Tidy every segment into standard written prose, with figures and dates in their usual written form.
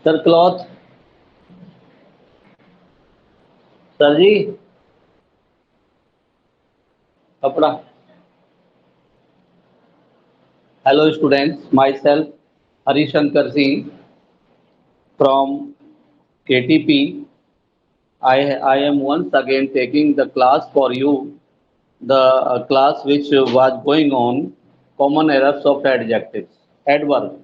Sir cloth, sir जी कपड़ा। Hello students, my self Harishankar Singh from KTP. I am once again taking the class for you, the class which was going on common errors of adjectives, adverb.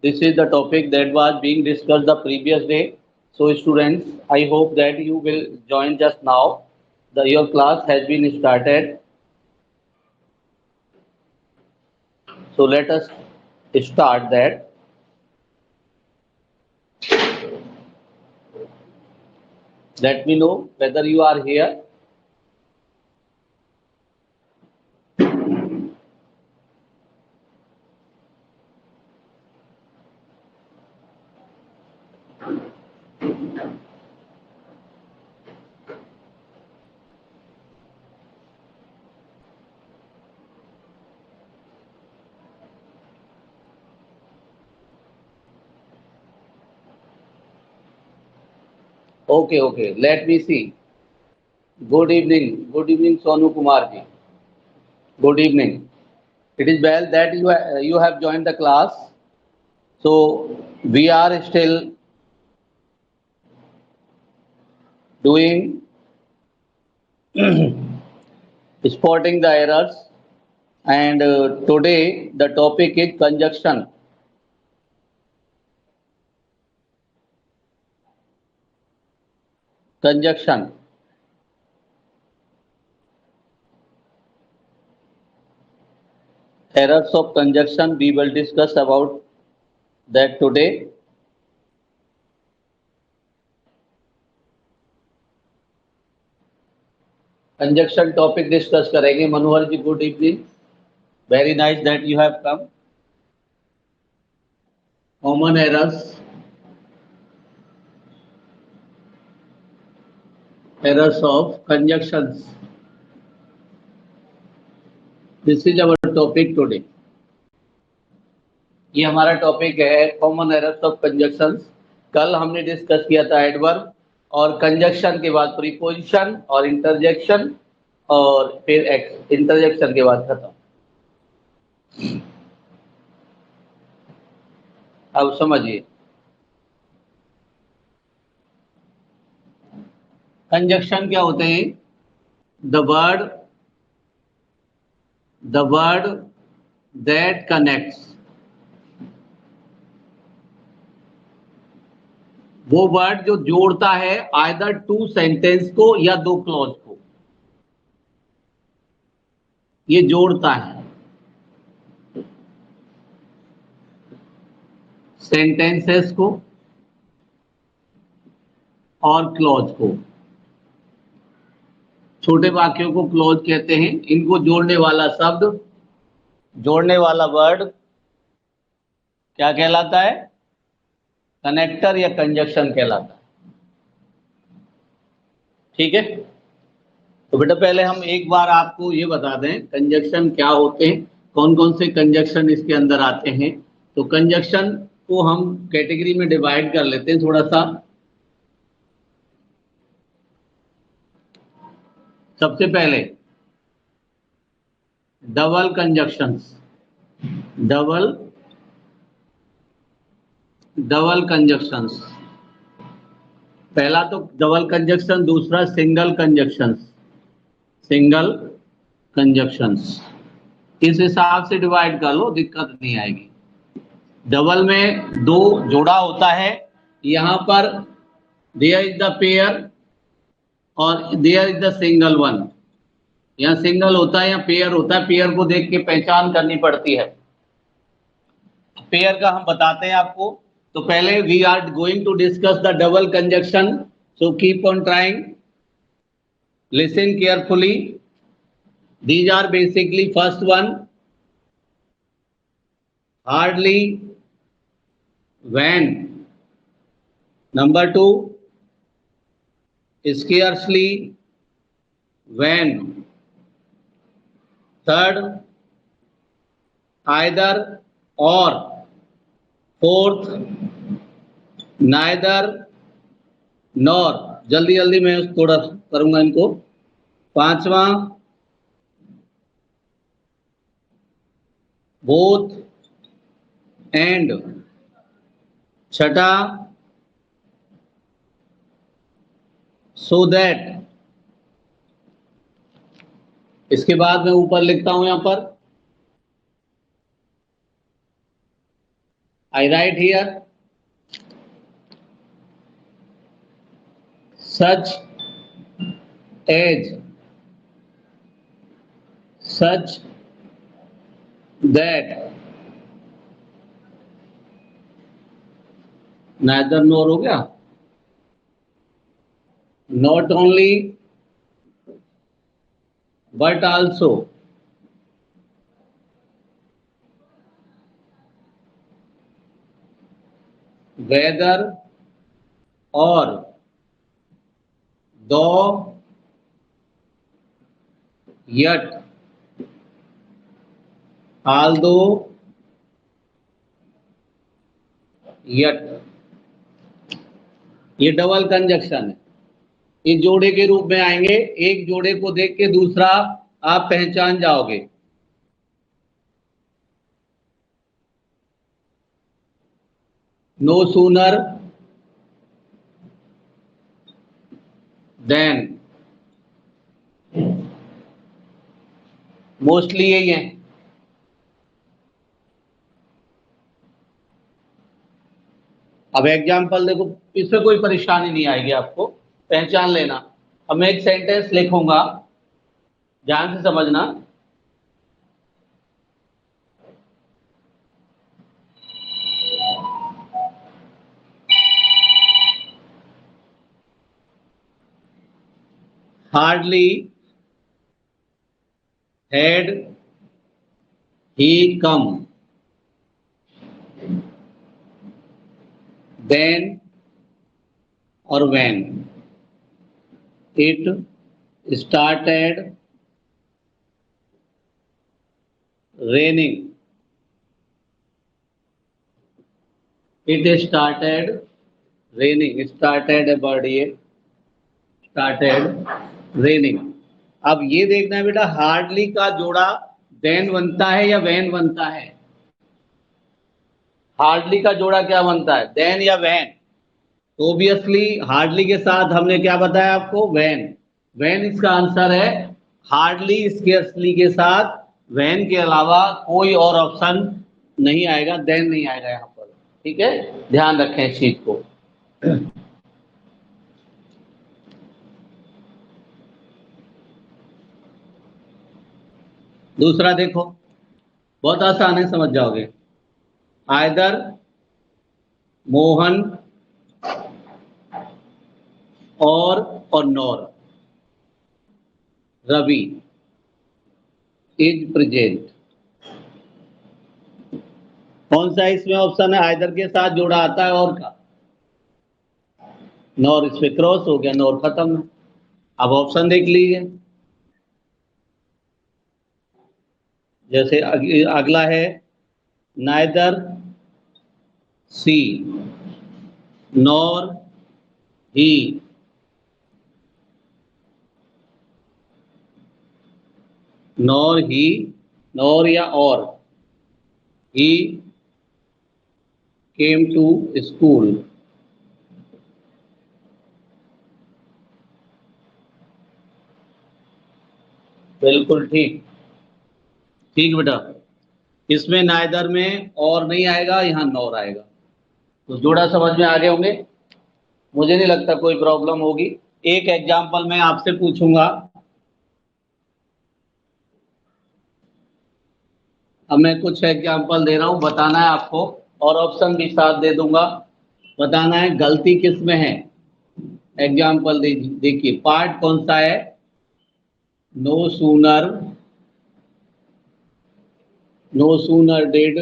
This is the topic that was being discussed the previous day. So students, I hope that you will join just now. Your class has been started. So let us start that. Let me know whether you are here. Okay. Let me see. Good evening, Sonu Kumar ji. Good evening. It is well that you have joined the class. So we are still doing spotting the errors, and today the topic is conjunction. Conjunction. Errors of conjunction. We will discuss about that today. Conjunction topic discuss करेंगे. मनोहर जी, good evening. Very nice that you have come. Common errors. Errors of conjunctions. This is our topic today. ये हमारा topic है common errors of conjunctions. कल हमने discuss किया था adverb, और conjunction के बाद प्रीपोजिशन और इंटरजेक्शन, और फिर इंटरजेक्शन के बाद खत्म. अब समझिए कंजक्शन क्या होते हैं. द वर्ड दैट कनेक्ट्स, वो वर्ड जो जोड़ता है आइदर टू सेंटेंस को या दो क्लॉज को. ये जोड़ता है सेंटेंसेस को और क्लॉज को. छोटे वाक्यों को क्लॉज कहते हैं. इनको जोड़ने वाला शब्द, जोड़ने वाला वर्ड क्या कहलाता है? कनेक्टर या कंजक्शन कहलाता है. ठीक है. तो बेटा पहले हम एक बार आपको ये बता दें कंजक्शन क्या होते हैं, कौन कौन से कंजक्शन इसके अंदर आते हैं. तो कंजक्शन को हम कैटेगरी में डिवाइड कर लेते हैं थोड़ा सा. सबसे पहले डबल कंजक्शंस. Double conjunctions. पहला तो डबल कंजक्शन, दूसरा सिंगल कंजक्शंस. सिंगल कंजक्शंस इस हिसाब से डिवाइड कर लो, दिक्कत नहीं आएगी. डबल में दो जोड़ा होता है. यहां पर देयर इज द पेयर और there is the single one. यहाँ सिंगल होता है या पेयर होता है. पेयर को देख के पहचान करनी पड़ती है. पेयर का हम बताते हैं आपको. तो पहले we are going to discuss the double conjunction. So keep on trying, listen carefully. These are basically first one hardly, when. Number two, scarcely, when. Third, either और फोर्थ नाइदर नॉर, जल्दी जल्दी मैं थोड़ा करूंगा इनको। पांचवा बोथ एंड, छठा so that. इसके बाद मैं ऊपर लिखता हूं यहां पर, I write here such as, such that, neither nor हो गया, not only but also, whether or, though, yet, although, yet। ये डबल कंजक्शन है, ये जोड़े के रूप में आएंगे। एक जोड़े को देख के दूसरा आप पहचान जाओगे। नो सूनर देन, मोस्टली यही है। अब एग्जाम्पल देखो, इसमें कोई परेशानी नहीं आएगी, आपको पहचान लेना। अब मैं एक सेंटेंस लिखूंगा, ध्यान से समझना। Hardly had he come then और when it started raining, it started raining, started है वर्ड ये, स्टार्टेड रेनिंग। अब ये देखना है बेटा, हार्डली का जोड़ा देन बनता है या वैन बनता है? हार्डली का जोड़ा क्या बनता है, देन या वैन? तो ऑब्वियसली हार्डली के साथ हमने क्या बताया आपको, वैन। वैन इसका आंसर है। हार्डली स्केर्सली के साथ वैन के अलावा कोई और ऑप्शन नहीं आएगा, देन नहीं आएगा यहाँ पर। ठीक है, ध्यान रखें इस चीज को। दूसरा देखो, बहुत आसान है, समझ जाओगे। आइदर मोहन और नॉर रवि इज प्रेजेंट। कौन सा इसमें ऑप्शन है, आइदर के साथ जोड़ा आता है और का, नॉर। इस पे क्रॉस हो गया, नॉर खत्म। अब ऑप्शन देख लीजिए, जैसे अगला है नाइदर सी नॉर ही, नॉर ही, नॉर या और, ही केम टू स्कूल। बिल्कुल ठीक, ठीक बेटा। इसमें नाइदर में और नहीं आएगा, यहाँ नॉर आएगा। तो जोड़ा समझ में आ गए होंगे, मुझे नहीं लगता कोई प्रॉब्लम होगी। एक एग्जाम्पल मैं आपसे पूछूंगा, अब मैं कुछ एग्जाम्पल दे रहा हूं, बताना है आपको, और ऑप्शन भी साथ दे दूंगा। बताना है गलती किस में है। एग्जाम्पल देखिए, पार्ट कौन सा है, no sooner, no sooner did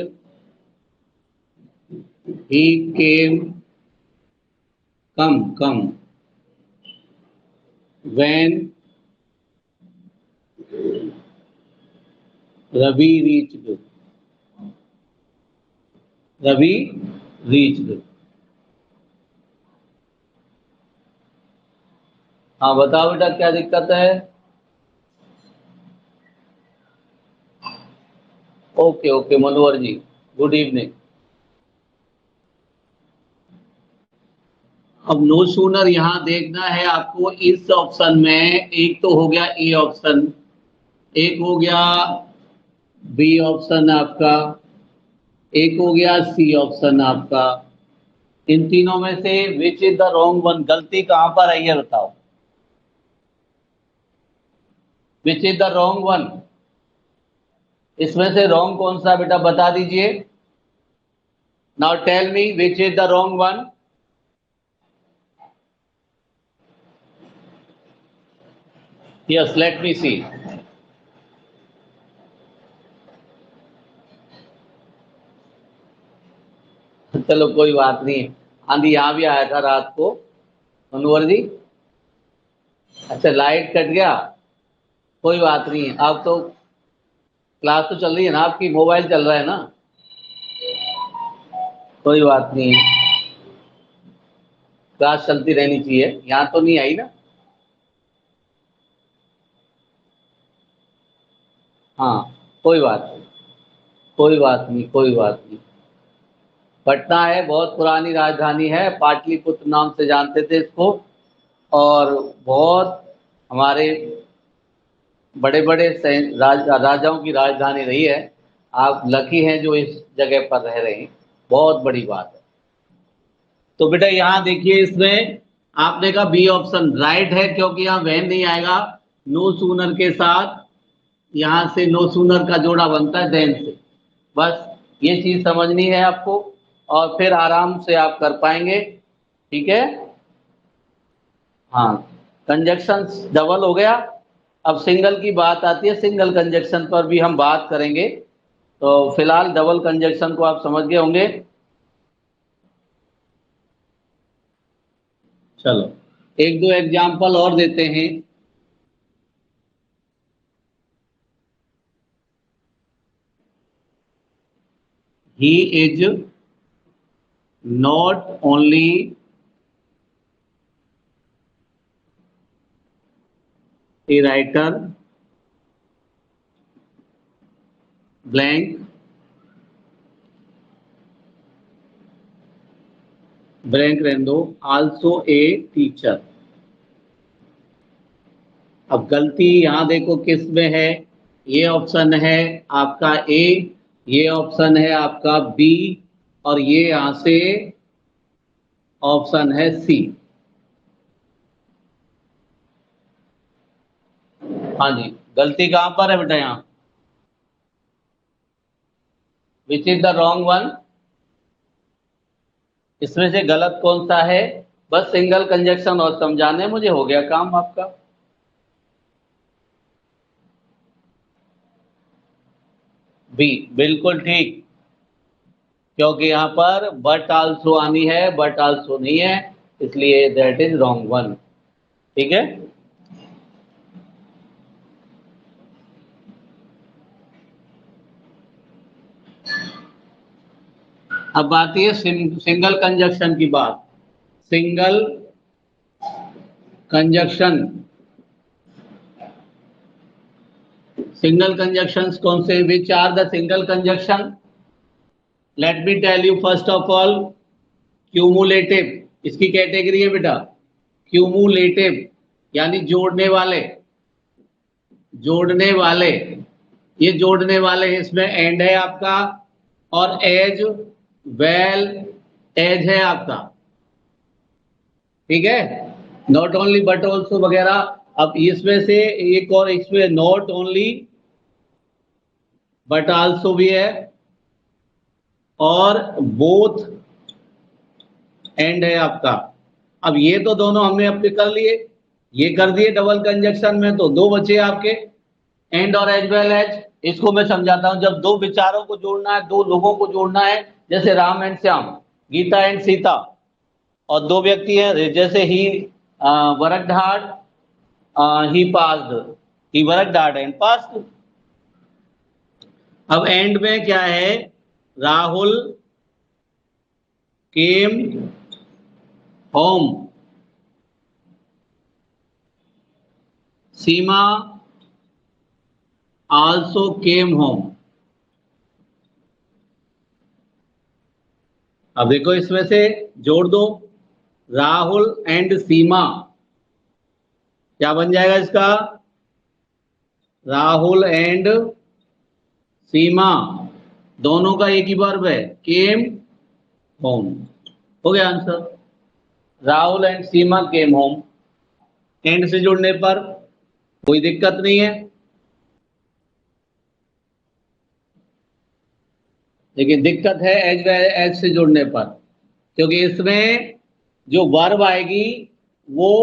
he came, come when Ravi reached. Ravi reached. हाँ बताओ बेटा क्या दिक्कत है। Okay okay Manohar ji, good evening. अब नो सूनर यहाँ देखना है आपको इस ऑप्शन में। एक तो हो गया ए ऑप्शन, एक हो गया बी ऑप्शन आपका, एक हो गया सी ऑप्शन आपका। इन तीनों में से which is the wrong one, गलती कहां पर है ये बताओ। Which is the wrong one, इसमें से रॉन्ग कौन सा बेटा बता दीजिए। Now tell me which is the wrong one. Yes let me see. चलो कोई बात नहीं, आंधी यहाँ भी आया था रात को मनोहर जी। अच्छा लाइट कट गया, कोई बात नहीं। अब तो क्लास तो चल रही है ना आपकी, मोबाइल चल रहा है ना, कोई बात नहीं है, क्लास चलती रहनी चाहिए। यहाँ तो नहीं आई ना। हाँ कोई बात नहीं, कोई बात नहीं, कोई बात नहीं। पटना है, बहुत पुरानी राजधानी है, पाटलिपुत्र नाम से जानते थे इसको। और बहुत हमारे बड़े बड़े राजाओं की राजधानी रही है। आप लकी हैं जो इस जगह पर रह रहे हैं, बहुत बड़ी बात है। तो बेटा यहाँ देखिए, इसमें आपने कहा बी ऑप्शन राइट है, क्योंकि यहाँ वैन नहीं आएगा। नो सूनर के साथ यहाँ से नो सूनर का जोड़ा बनता है देन से। बस ये चीज समझनी है आपको, और फिर आराम से आप कर पाएंगे। ठीक है। हाँ, कंजक्शन डबल हो गया। अब सिंगल की बात आती है, सिंगल कंजक्शन पर भी हम बात करेंगे। तो फिलहाल डबल कंजक्शन को आप समझ गए होंगे। चलो एक दो एग्जाम्पल और देते हैं। He is not only a writer blank blank रहने दो, आल्सो ए टीचर। अब गलती यहाँ देखो किस में है। ये ऑप्शन है आपका ए, ये ऑप्शन है आपका बी, और ये यहां से ऑप्शन है सी। हाँ जी, गलती कहां पर है बेटा यहाँ। विच इज द रॉन्ग वन, इसमें से गलत कौन सा है। बस सिंगल कंजक्शन और समझाने मुझे हो गया काम आपका। बी बिल्कुल ठीक, क्योंकि यहाँ पर बट आल्सो आनी है, बट आल्सो नहीं है, इसलिए दैट इज रॉन्ग वन। ठीक है। अब आती है सिंगल कंजक्शन की बात। सिंगल कंजक्शन, सिंगल कंजक्शंस कौन से, which are the single conjunction. Let me tell you first of all, cumulative इसकी कैटेगरी है बेटा। क्यूमुलेटिव यानी जोड़ने वाले, जोड़ने वाले, ये जोड़ने वाले हैं। इसमें एंड है आपका, और एज वेल एज है आपका। ठीक है, नॉट ओनली बट ऑल्सो वगैरह। अब इसमें से एक और, इसमें नॉट ओनली बट आल्सो भी है, और बोथ एंड है आपका। अब ये तो दोनों हमने अपने कर लिए, ये कर दिए डबल कंजक्शन में, तो दो बचे आपके, एंड और एज वेल एज। इसको मैं समझाता हूं, जब दो विचारों को जोड़ना है, दो लोगों को जोड़ना है, जैसे राम एंड श्याम, गीता एंड सीता, और दो व्यक्ति हैं, जैसे he worked hard, he passed, he worked hard and passed. अब एंड में क्या है, राहुल केम होम, सीमा आल्सो केम होम। अब देखो इसमें से जोड़ दो, राहुल एंड सीमा, क्या बन जाएगा इसका? राहुल एंड सीमा दोनों का एक ही वर्ब है, केम होम। हो गया answer, Rahul and Seema came home. And से जुड़ने पर कोई दिक्कत नहीं है, लेकिन दिक्कत है एज से जुड़ने पर, क्योंकि इसमें जो वर्ब आएगी वो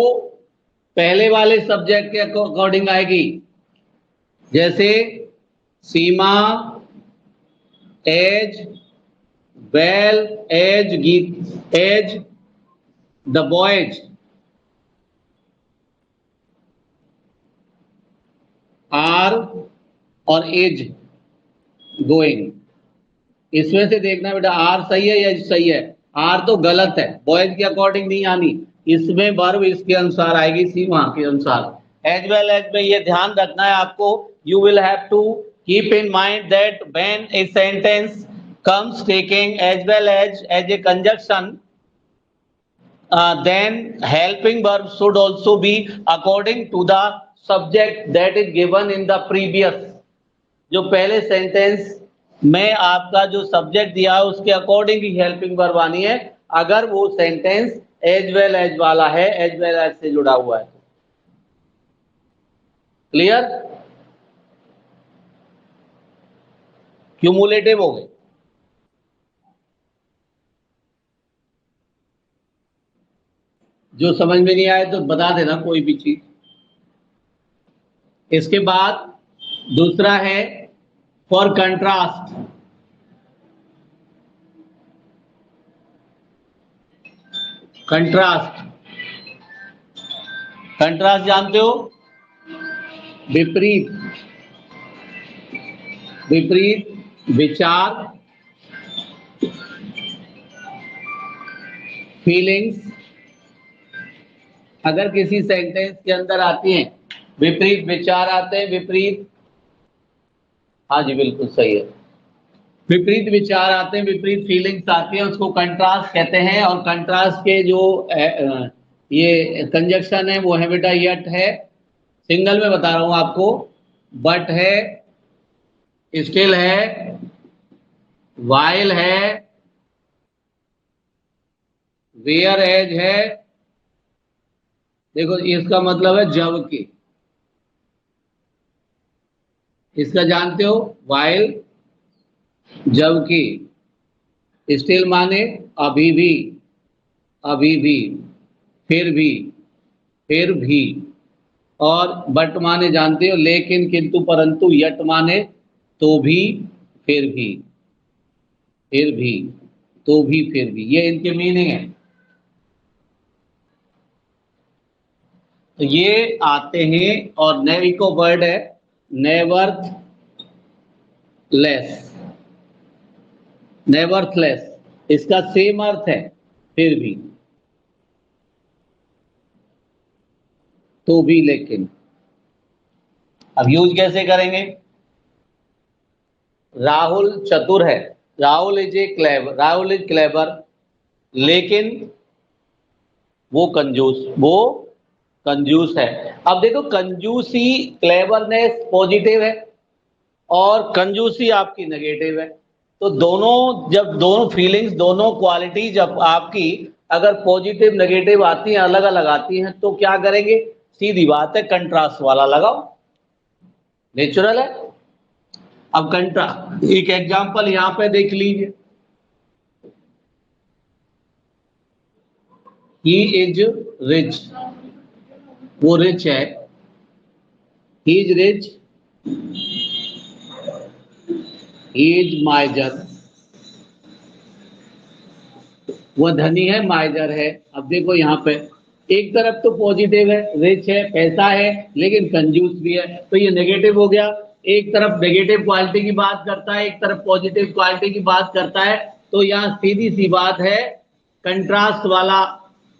पहले वाले सब्जेक्ट के अकॉर्डिंग आएगी। जैसे सीमा एज वेल एज गीत एज द बॉयज आर और एज गोइंग। इसमें से देखना बेटा आर सही है या सही है। आर तो गलत है, बॉयज के अकॉर्डिंग नहीं आनी, इसमें वर्ब इसके अनुसार आएगी, सीमा के अनुसार। एज वेल एज में ये ध्यान रखना है आपको, you will have to keep in mind that when a sentence comes taking as well as a conjunction, then helping verb should also be according to the subject that is given in the previous। जो पहले sentence में आपका जो subject दिया है उसके according ही helping verb आनी है, अगर वो सेंटेंस एज वेल एज वाला है, एज वेल एज से जुड़ा हुआ है। क्लियर? क्यूमुलेटिव हो गए। जो समझ में नहीं आए तो बता देना कोई भी चीज। इसके बाद दूसरा है फॉर कंट्रास्ट। कंट्रास्ट, कंट्रास्ट जानते हो? विपरीत, विपरीत विचार, फीलिंग्स अगर किसी सेंटेंस के अंदर आती हैं, विपरीत विचार आते हैं, विपरीत, हाँ जी बिल्कुल सही है, विपरीत विचार आते हैं, विपरीत फीलिंग्स आती हैं, उसको कंट्रास्ट कहते हैं। और कंट्रास्ट के जो ये कंजक्शन है वो है बेटा यट है, सिंगल में बता रहा हूं आपको, बट है, स्टिल है, वाइल है, वेयर एज है। देखो इसका मतलब है जबकि, इसका जानते हो, वाइल जबकि, स्टिल माने अभी भी, अभी भी, फिर भी, फिर भी, और बट माने जानते हो लेकिन, किंतु, परंतु, यट माने तो भी, फिर भी, फिर भी, तो भी, फिर भी, ये इनके मीनिंग है। तो ये आते हैं। और नेवी को वर्ड है नेवर्थ लेस, नेवर्थलेस, इसका सेम अर्थ है फिर भी, तो भी, लेकिन। अब यूज कैसे करेंगे? राहुल चतुर है, Rahul is a clever, Rahul is clever, लेकिन वो कंजूस, वो कंजूस है। अब देखो कंजूसी, क्लेवरनेस पॉजिटिव है और कंजूसी आपकी नेगेटिव है, तो दोनों, जब दोनों फीलिंग्स, दोनों क्वालिटी जब आपकी अगर पॉजिटिव नेगेटिव आती हैं, अलग अलग आती हैं, तो क्या करेंगे? सीधी बात है, कंट्रास्ट वाला लगाओ, नेचुरल है। अब कंट्रास्ट, एक एग्जांपल यहां पे देख लीजिए, ही इज रिच, वो रिच है, ही इज रिच, ही इज माइजर, वह धनी है, माइजर है। अब देखो यहाँ पे एक तरफ तो पॉजिटिव है, रिच है, पैसा है, लेकिन कंजूस भी है, तो ये नेगेटिव हो गया। एक तरफ नेगेटिव क्वालिटी की बात करता है, एक तरफ पॉजिटिव क्वालिटी की बात करता है, तो यहाँ सीधी सी बात है कंट्रास्ट वाला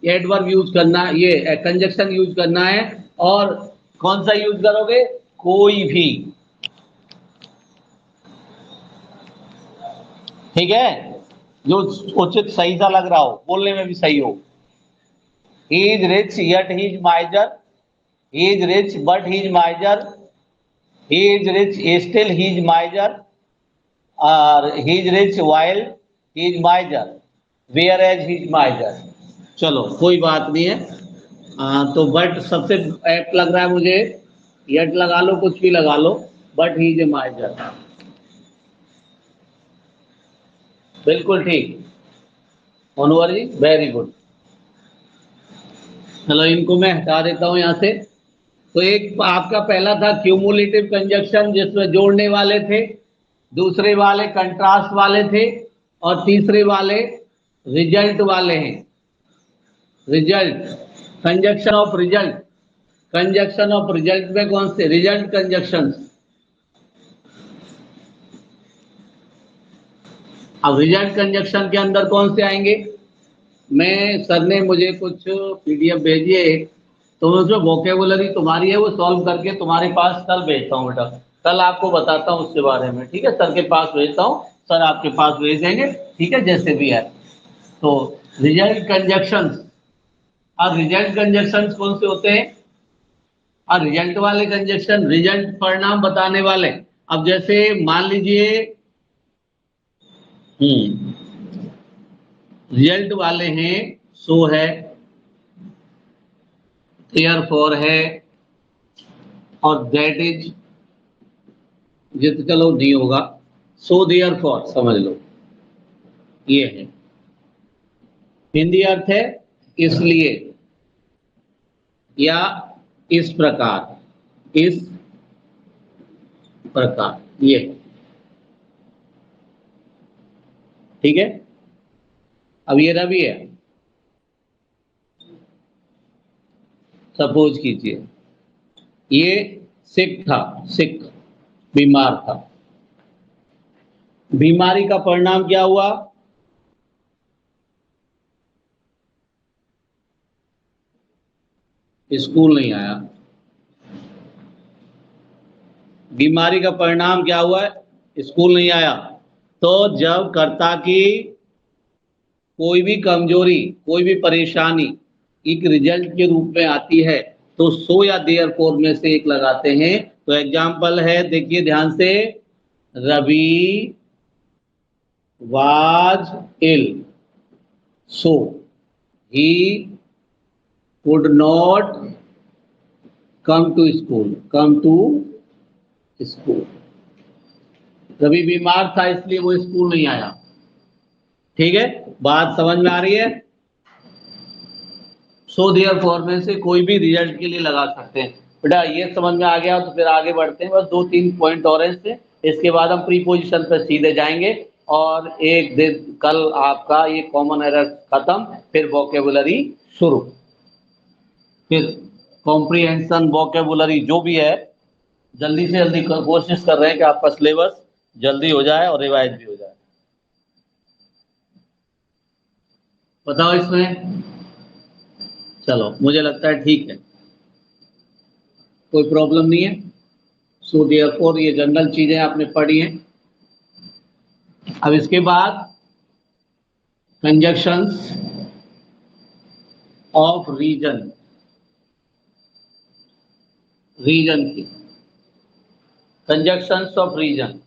एडवर्ब यूज करना, ये कंजक्शन यूज करना है। और कौन सा यूज करोगे? कोई भी, ठीक है, जो उचित सही सा लग रहा हो, बोलने में भी सही हो। He is rich yet he is miser, he is rich but he is miser, he is rich still he is miser, और he is rich while he is miser, whereas he is miser. चलो कोई बात नहीं है। तो but सबसे apt लग रहा है मुझे, यट लगा लो, कुछ भी लगा लो, बट ही इज ए माइजर। बिल्कुल ठीक मनोहर जी, वेरी गुड। चलो इनको मैं हटा देता हूं यहां से। तो एक आपका पहला था क्यूमुलेटिव कंजक्शन जिसमें जोड़ने वाले थे, दूसरे वाले कंट्रास्ट वाले थे, और तीसरे वाले रिजल्ट वाले हैं। Result, conjunction of result, conjunction of result में कौन से? Result conjunction. अब रिजल्ट कंजक्शन के अंदर कौन से आएंगे? मैं सर ने मुझे कुछ पीडीएफ भेजी है, तो उसमें वोकेबुलरी तुम्हारी है, वो सॉल्व करके तुम्हारे पास कल भेजता हूँ बेटा। कल आपको बताता हूँ उसके बारे में, ठीक है? सर के पास भेजता हूँ, सर आपके पास भेज देंगे, ठीक है, जैसे भी है। तो रिजल्ट कंजक्शंस, और रिजल्ट कंजक्शंस कौन से होते हैं? और रिजल्ट वाले कंजक्शन, रिजल्ट परिणाम बताने वाले। अब जैसे मान लीजिए रिजल्ट वाले हैं, सो है, देयरफॉर है, और दैट इज, ये तो चलो नहीं होगा, सो देयरफॉर समझ लो, ये है। हिंदी अर्थ है इसलिए, या इस प्रकार, इस प्रकार, ये, ठीक है। अब ये रवि है, सपोज कीजिए ये सिक था, सिक, बीमार था। बीमारी का परिणाम क्या हुआ? स्कूल नहीं आया। बीमारी का परिणाम क्या हुआ है? स्कूल नहीं आया। तो जब कर्ता की कोई भी कमजोरी, कोई भी परेशानी एक रिजल्ट के रूप में आती है, तो सो या देयरफॉर में से एक लगाते हैं। तो एग्जाम्पल है, देखिए ध्यान से, Ravi was ill, so he could not come to school, come to school. Ravi बीमार था इसलिए वो स्कूल नहीं आया। ठीक है, बात समझ में आ रही है? सो देयरफॉर में से कोई भी रिजल्ट के लिए लगा सकते हैं। बेटा ये समझ में आ गया तो फिर आगे बढ़ते हैं, बस 2-3 पॉइंट और हैं। इसके बाद हम प्रीपोजिशन पर सीधे जाएंगे, और एक दिन कल आपका ये कॉमन एरर खत्म, फिर वोकेबुलरी शुरू, फिर कॉम्प्रिहेंशन, वोकेबुलरी जो भी है, जल्दी से जल्दी कोशिश कर रहे हैं कि आपका सिलेबस जल्दी हो जाए और रिवाइज भी हो जाए। बताओ इसमें, चलो मुझे लगता है ठीक है, कोई प्रॉब्लम नहीं है। सो देयरफॉर ये जनरल चीजें आपने पढ़ी हैं। अब इसके बाद कंजक्शंस ऑफ रीजन, रीजन की कंजक्शंस ऑफ रीजन।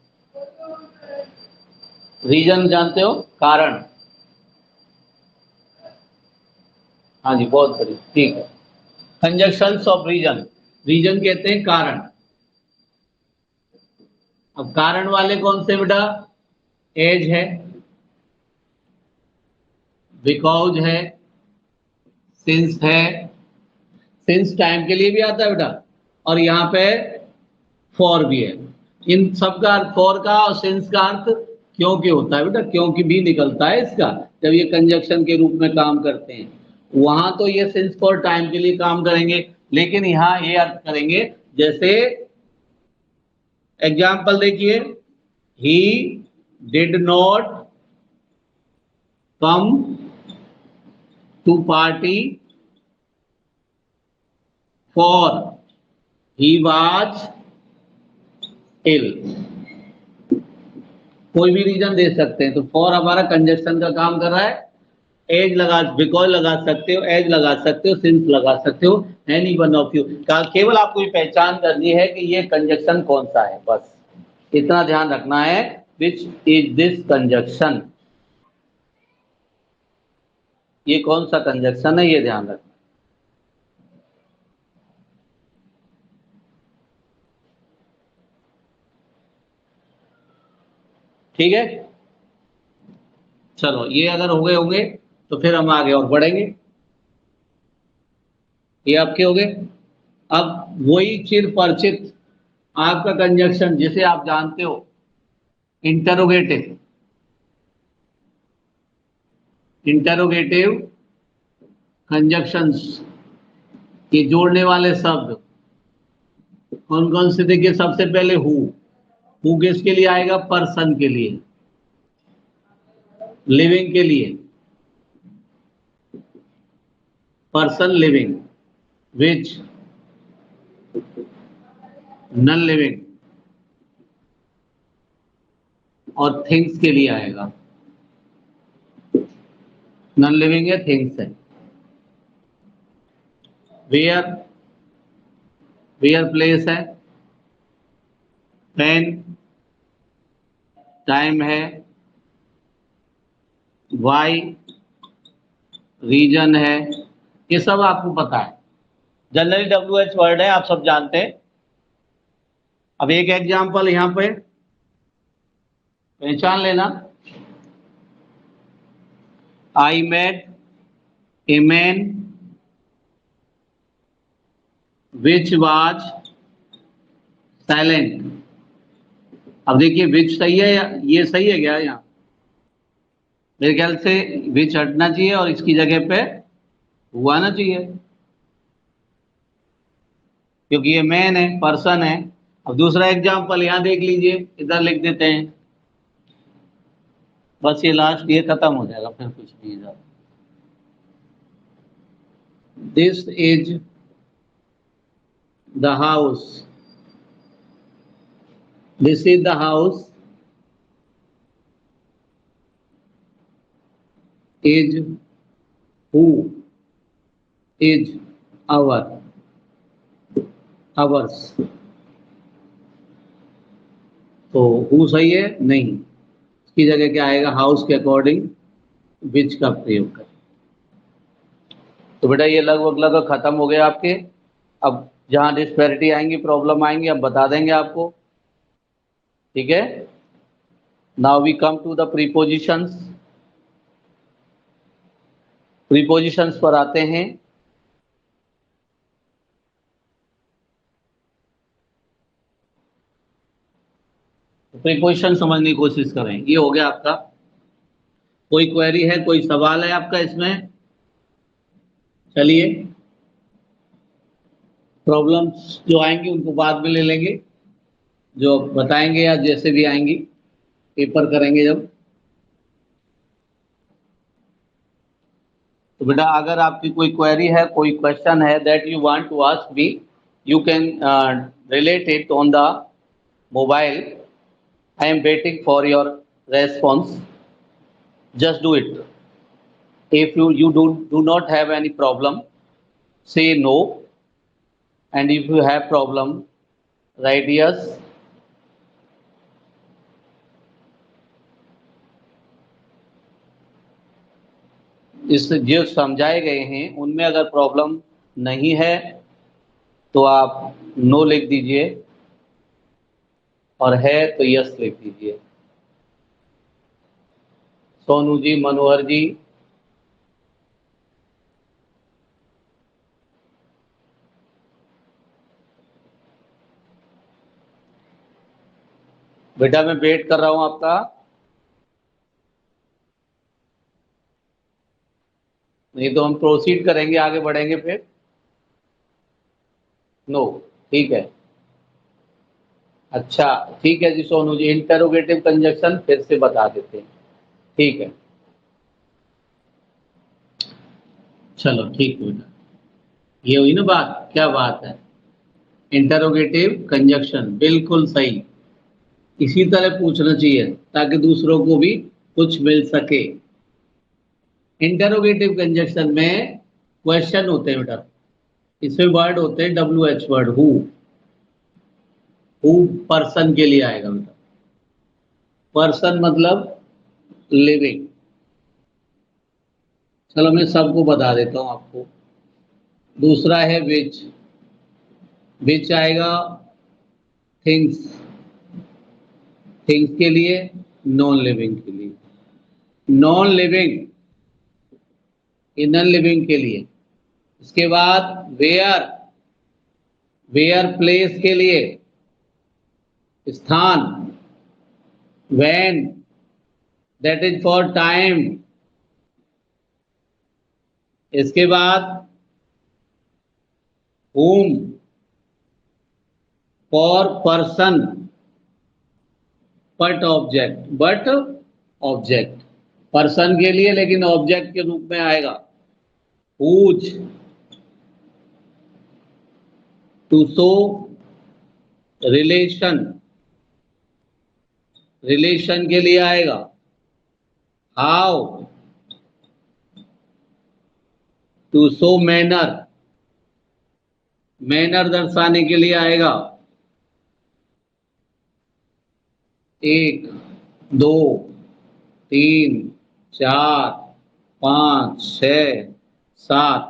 रीजन जानते हो? कारण। हाँ जी, बहुत बढ़िया, ठीक है। कंजक्शंस ऑफ रीजन, रीजन कहते हैं कारण। अब कारण वाले कौन से बेटा? एज है, बिकॉज है, सिंस है, सिंस टाइम के लिए भी आता है बेटा, और यहाँ पे फॉर भी है। इन सब का अर्थ, फॉर का और सिंस का अर्थ क्योंकि होता है बेटा, क्योंकि भी निकलता है इसका जब ये कंजक्शन के रूप में काम करते हैं। वहां तो ये सिंस फॉर टाइम के लिए काम करेंगे, लेकिन यहाँ ये अर्थ करेंगे। जैसे एग्जाम्पल देखिए, he did not come to party for he was ill. कोई भी रीजन दे सकते हैं। तो फॉर हमारा कंजक्शन का काम कर रहा है। एज लगा, बिकॉज लगा सकते हो, एज लगा सकते हो, सिंस लगा सकते हो, एनी वन ऑफ यू। केवल आपको ये पहचान करनी है कि ये कंजक्शन कौन सा है, बस इतना ध्यान रखना है। विच इज दिस कंजक्शन, ये कौन सा कंजक्शन है, ये ध्यान रखना। ठीक है, चलो ये अगर हो गए होंगे तो फिर हम आगे और बढ़ेंगे। ये आपके हो गए। अब वही चिर परिचित आपका कंजक्शन जिसे आप जानते हो, इंटरोगेटिव। इंटरोगेटिव कंजक्शंस, ये जोड़ने वाले शब्द कौन कौन से? देखिए सबसे पहले हु किसके लिए आएगा? पर्सन के लिए, लिविंग के लिए, person living, which non living, और थिंग्स के लिए आएगा। नॉन लिविंग है, थिंग्स है। वेयर, वेयर प्लेस है, पेन टाइम है, वाई रीजन है, ये सब आपको पता है। जनरली WH वर्ड है, आप सब जानते हैं। अब एक एग्जांपल यहां पे पहचान लेना। I met a man which was silent. अब देखिए विच सही है या ये सही है क्या? यहाँ मेरे ख्याल से विच हटना चाहिए और इसकी जगह पे हुआ ना चाहिए, क्योंकि ये मैन है, पर्सन है। अब दूसरा एग्जांपल यहां देख लीजिए, इधर लिख देते हैं। बस ये लास्ट ये खत्म हो जाएगा, फिर कुछ नहीं है। This is the house, this is the house is who is our, ours. तो हु सही है? नहीं, इसकी जगह क्या आएगा? हाउस के अकॉर्डिंग विच का प्रयोग करें। तो बेटा ये लगभग खत्म हो गया आपके। अब जहां डिस्पैरिटी आएंगी, प्रॉब्लम आएंगी, हम बता देंगे आपको। ठीक है, now we come to the prepositions. Prepositions पर आते हैं। प्रीपोजिशन समझने की कोशिश करें। ये हो गया आपका। कोई क्वेरी है, कोई सवाल है आपका इसमें? चलिए, प्रॉब्लम्स जो आएंगी उनको बाद में ले लेंगे, जो बताएंगे या जैसे भी आएंगी, पेपर करेंगे जब। तो बेटा अगर आपकी कोई क्वेरी है, कोई क्वेश्चन है that you want to ask me, you can relate it on the mobile. I am waiting for your response, just do it. If you do not have any problem, say no, and if you have problem, write yes. इस जो समझाए गए हैं उनमें अगर problem नहीं है तो आप नो लिख दीजिए, और है तो यस लिख दीजिए। सोनू जी, मनोहर जी, बेटा मैं वेट कर रहा हूं आपका। नहीं तो हम प्रोसीड करेंगे, आगे बढ़ेंगे फिर। नो, ठीक है। अच्छा ठीक है जी सोनू जी, इंटरोगेटिव कंजक्शन फिर से बता देते हैं। ठीक है, चलो ठीक बेटा, ये हुई ना बात, क्या बात है। इंटरोगेटिव कंजक्शन बिल्कुल सही, इसी तरह पूछना चाहिए ताकि दूसरों को भी कुछ मिल सके। इंटरोगेटिव कंजक्शन में क्वेश्चन होते हैं बेटा, इसमें वर्ड होते हैं WH वर्ड, हु पर्सन के लिए आएगा बेटा। पर्सन मतलब लिविंग। चलो मैं सबको बता देता हूं आपको। दूसरा है विच आएगा थिंग्स, थिंग्स के लिए, नॉन लिविंग के लिए, नॉन लिविंग नॉन लिविंग के लिए। इसके बाद वेयर, वेयर प्लेस के लिए, स्थान, when that is for time. इसके बाद whom for person, but object person के लिए लेकिन ऑब्जेक्ट के रूप में आएगा। whose to show relation, relation के लिए आएगा। How to show manner, manner दर्शाने के लिए आएगा। 1 2 3 4 5 6 7,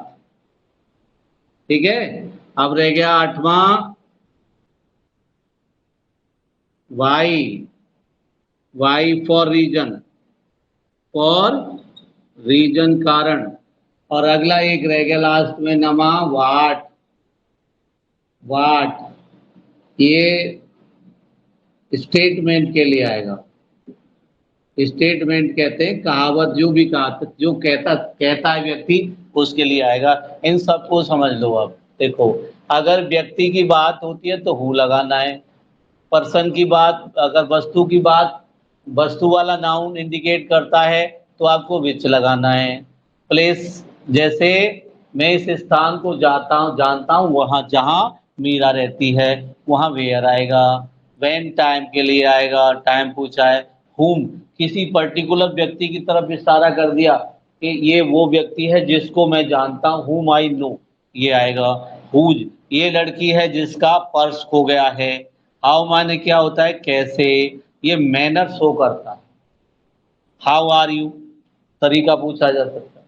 ठीक है। अब रह गया 8वां why for reason, for reason कारण। और अगला एक रह गया लास्ट में नमा वाट, ये स्टेटमेंट के लिए आएगा। स्टेटमेंट कहते हैं कहावत, जो भी कहा, जो कहता है व्यक्ति, उसके लिए आएगा। इन सबको समझ लो। अब देखो, अगर व्यक्ति की बात होती है तो हु लगाना है, पर्सन की बात, अगर वस्तु की बात, वस्तु वाला नाउन इंडिकेट करता है तो आपको विच लगाना है। प्लेस, जैसे मैं इस स्थान को जानता हूँ, वहाँ जहाँ मीरा रहती है, वहाँ वेयर आएगा। व्हेन टाइम के लिए आएगा, टाइम पूछा है। हुम, किसी पर्टिकुलर व्यक्ति की तरफ इशारा कर दिया कि ये वो व्यक्ति है जिसको मैं जानता हूँ, हुम आई नो, ये आएगा। हुज, ये लड़की है जिसका पर्स खो गया है। हाउ माने क्या होता है, कैसे, ये मैनर शो करता है। हाउ आर यू, तरीका पूछा जा सकता है,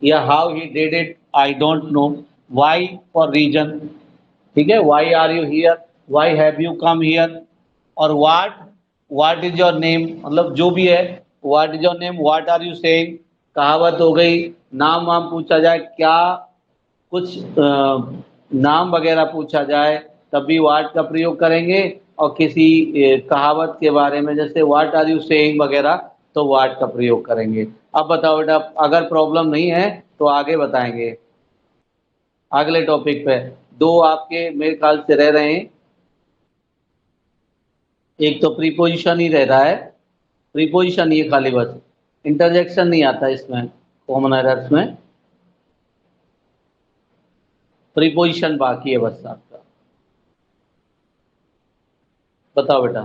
या how he did it, I don't know. Why for reason, ठीक है, why are you here, why have you come here. और व्हाट इज योर नेम, मतलब जो भी है, what is your name, what are you saying, कहावत हो गई। नाम वाम पूछा जाए, क्या कुछ नाम वगैरह पूछा जाए, तब भी व्हाट का प्रयोग करेंगे। और किसी कहावत के बारे में, जैसे व्हाट आर यू सेइंग वगैरह, तो व्हाट का प्रयोग करेंगे। अब बताओ बेटा, अगर प्रॉब्लम नहीं है तो आगे बताएंगे अगले टॉपिक पे। 2 आपके मेरे ख्याल से रह रहे हैं। एक तो प्रीपोजिशन ही रह रहा है, प्रीपोजिशन ये खाली, बस इंटरजेक्शन नहीं आता इसमें, कॉमन एरर्स में प्रीपोजिशन बाकी है बस आपका। बताओ बेटा,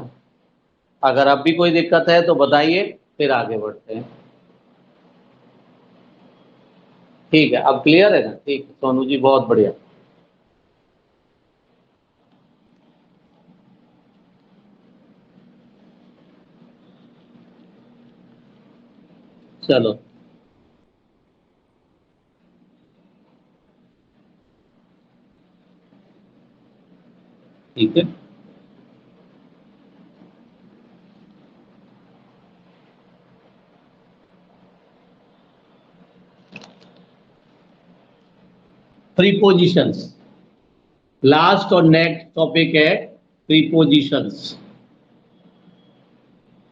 अगर अब भी कोई दिक्कत है तो बताइए, फिर आगे बढ़ते हैं। ठीक है, अब क्लियर है ना? ठीक है सोनू जी, बहुत बढ़िया। चलो ठीक है। प्रीपोजिशंस, लास्ट और नेक्स्ट टॉपिक है prepositions.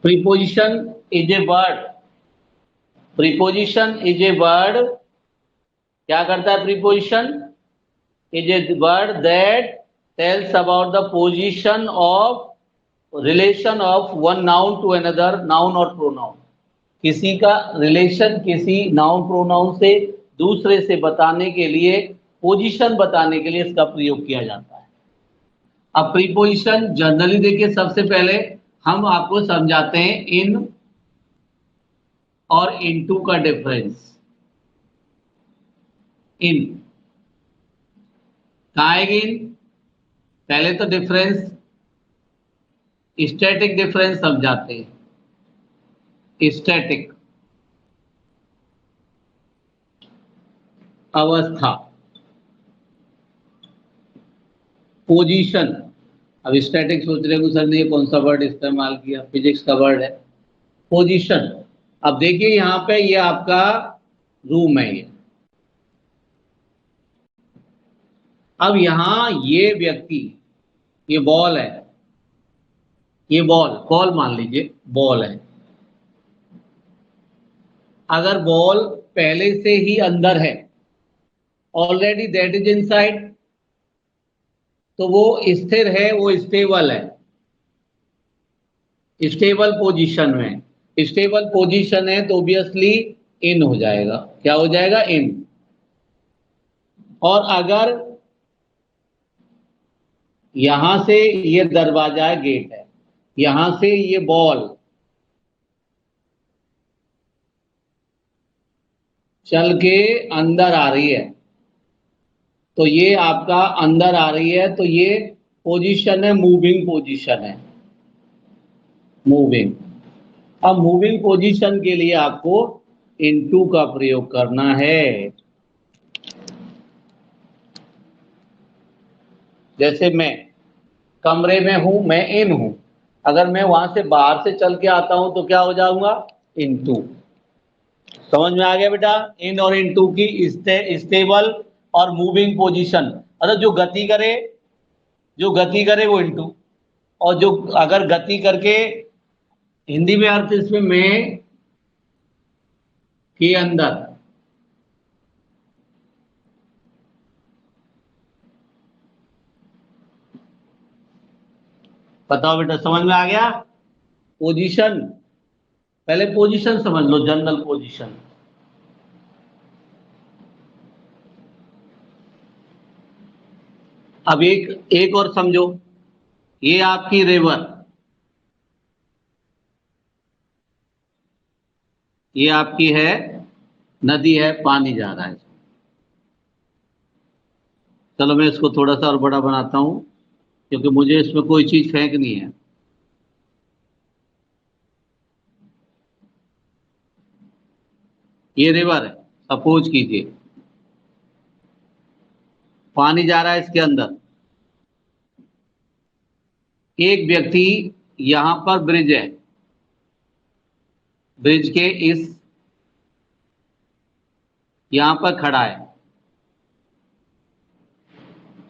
Preposition is a word, preposition is a word, क्या करता है preposition? Is a word that tells about the position of relation of one noun to another noun और प्रोनाउन। किसी का relation किसी noun pronoun से दूसरे से बताने के लिए, पोजीशन बताने के लिए इसका प्रयोग किया जाता है। अब प्रीपोजिशन जनरली देखिए, सबसे पहले हम आपको समझाते हैं इन और इनटू का डिफरेंस। इन कहाँ आएगी? इन पहले तो डिफरेंस, स्टैटिक डिफरेंस समझाते हैं। स्टैटिक अवस्था, पोजीशन। अब स्टैटिक सोच रहे हो सर ने कौन सा वर्ड इस्तेमाल किया, फिजिक्स का वर्ड है पोजीशन। अब देखिए यहां पे ये आपका रूम है ये। अब यहां ये व्यक्ति, ये बॉल है, ये बॉल मान लीजिए बॉल है। अगर बॉल पहले से ही अंदर है, ऑलरेडी दैट इज इनसाइड, तो वो स्थिर है, वो स्टेबल है, स्टेबल पोजीशन में। स्टेबल पोजीशन है तो ऑब्वियसली इन हो जाएगा। क्या हो जाएगा? इन। और अगर यहां से ये दरवाजा है, गेट है, यहां से ये बॉल चल के अंदर आ रही है, तो ये आपका अंदर आ रही है, तो ये पोजीशन है, मूविंग पोजीशन है, मूविंग। अब मूविंग पोजीशन के लिए आपको इनटू का प्रयोग करना है। जैसे मैं कमरे में हूं, मैं इन हूं, अगर मैं वहां से बाहर से चल के आता हूं तो क्या हो जाऊंगा? इनटू। समझ में आ गया बेटा? इन और इनटू की स्टेबल और मूविंग पोजीशन। अरे जो गति करे, जो गति करे वो इनटू, और जो अगर गति करके, हिंदी में अर्थ इसमें मैं के अंदर, बताओ बेटा समझ में आ गया? पोजीशन, पहले पोजीशन समझ लो, जनरल पोजीशन। अब एक एक और समझो, ये आपकी रिवर, ये आपकी है नदी है, पानी जा रहा है। चलो मैं इसको थोड़ा सा और बड़ा बनाता हूं, क्योंकि मुझे इसमें कोई चीज फेंकनी है। ये रिवर है, सपोज कीजिए, पानी जा रहा है इसके अंदर। एक व्यक्ति, यहां पर ब्रिज है, ब्रिज के इस, यहां पर खड़ा है,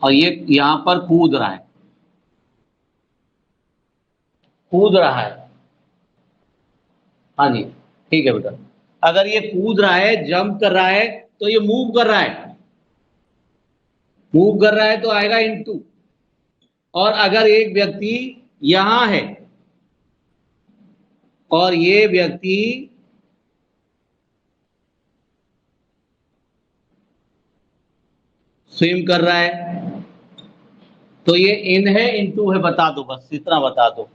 और ये यहां पर कूद रहा है, कूद रहा है। हाँ जी, ठीक है बेटा। अगर ये कूद रहा है, जंप कर रहा है, तो ये मूव कर रहा है, मूव कर रहा है तो आएगा इनटू। और अगर एक व्यक्ति यहां है और ये व्यक्ति स्विम कर रहा है, तो ये इन है इनटू है? बता दो, बस इतना बता दो।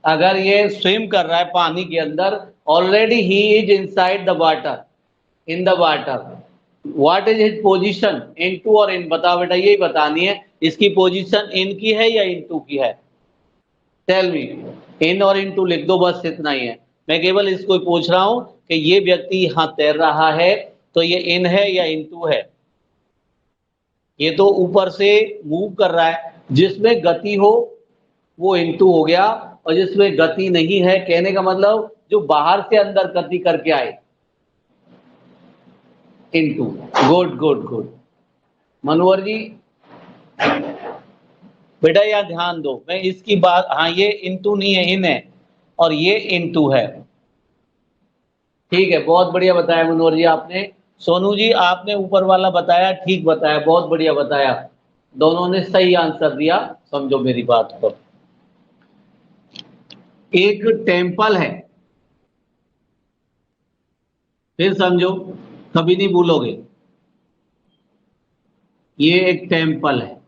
अगर ये स्विम कर रहा है पानी के अंदर, already he is inside the water, in the water, what is his position? Into और इन, बताओ बेटा, यही बतानी है। इसकी पोजीशन इन की है या इनटू की है? Tell me. इन और इनटू लिख दो, बस इतना ही है। मैं केवल इसको पूछ रहा हूं कि ये व्यक्ति यहां तैर रहा है, तो ये इन है या इनटू है? ये तो ऊपर से मूव कर रहा है, जिसमें गति हो वो इनटू हो गया, और जिसमें गति नहीं है, कहने का मतलब जो बाहर से अंदर गति करके आए, into. Good good good. Manohar ji बेटा यहाँ ध्यान दो, मैं इसकी बात, हाँ ये इनटू नहीं है, इन है, और ये इनटू है। ठीक है, बहुत बढ़िया बताया मनोहर जी आपने। सोनू जी आपने ऊपर वाला बताया, ठीक बताया, बहुत बढ़िया बताया, दोनों ने सही आंसर दिया। समझो मेरी बात को, एक टेम्पल है, फिर समझो, कभी नहीं भूलोगे। ये एक टेम्पल है,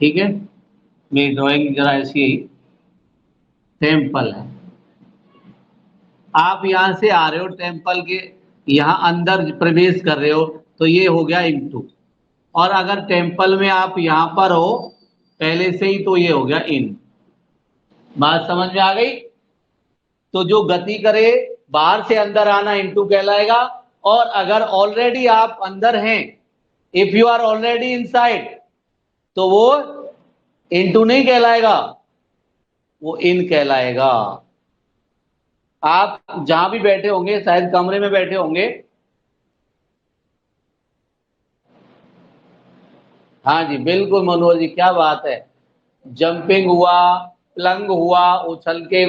ठीक है, मेरी ड्राइंग जरा ऐसी ही टेम्पल है। आप यहां से आ रहे हो टेम्पल के, यहां अंदर प्रवेश कर रहे हो, तो ये हो गया इनटू। और अगर टेम्पल में आप यहां पर हो पहले से ही, तो ये हो गया इन। बात समझ में आ गई? तो जो गति करे बाहर से अंदर आना इनटू कहलाएगा, और अगर ऑलरेडी आप अंदर हैं, if you are already inside, तो वो इनटू नहीं कहलाएगा, वो इन कहलाएगा। आप जहां भी बैठे होंगे, शायद कमरे में बैठे होंगे, हाँ जी बिल्कुल मनोज जी, क्या बात है, जंपिंग हुआ, प्लंग हुआ, उछल के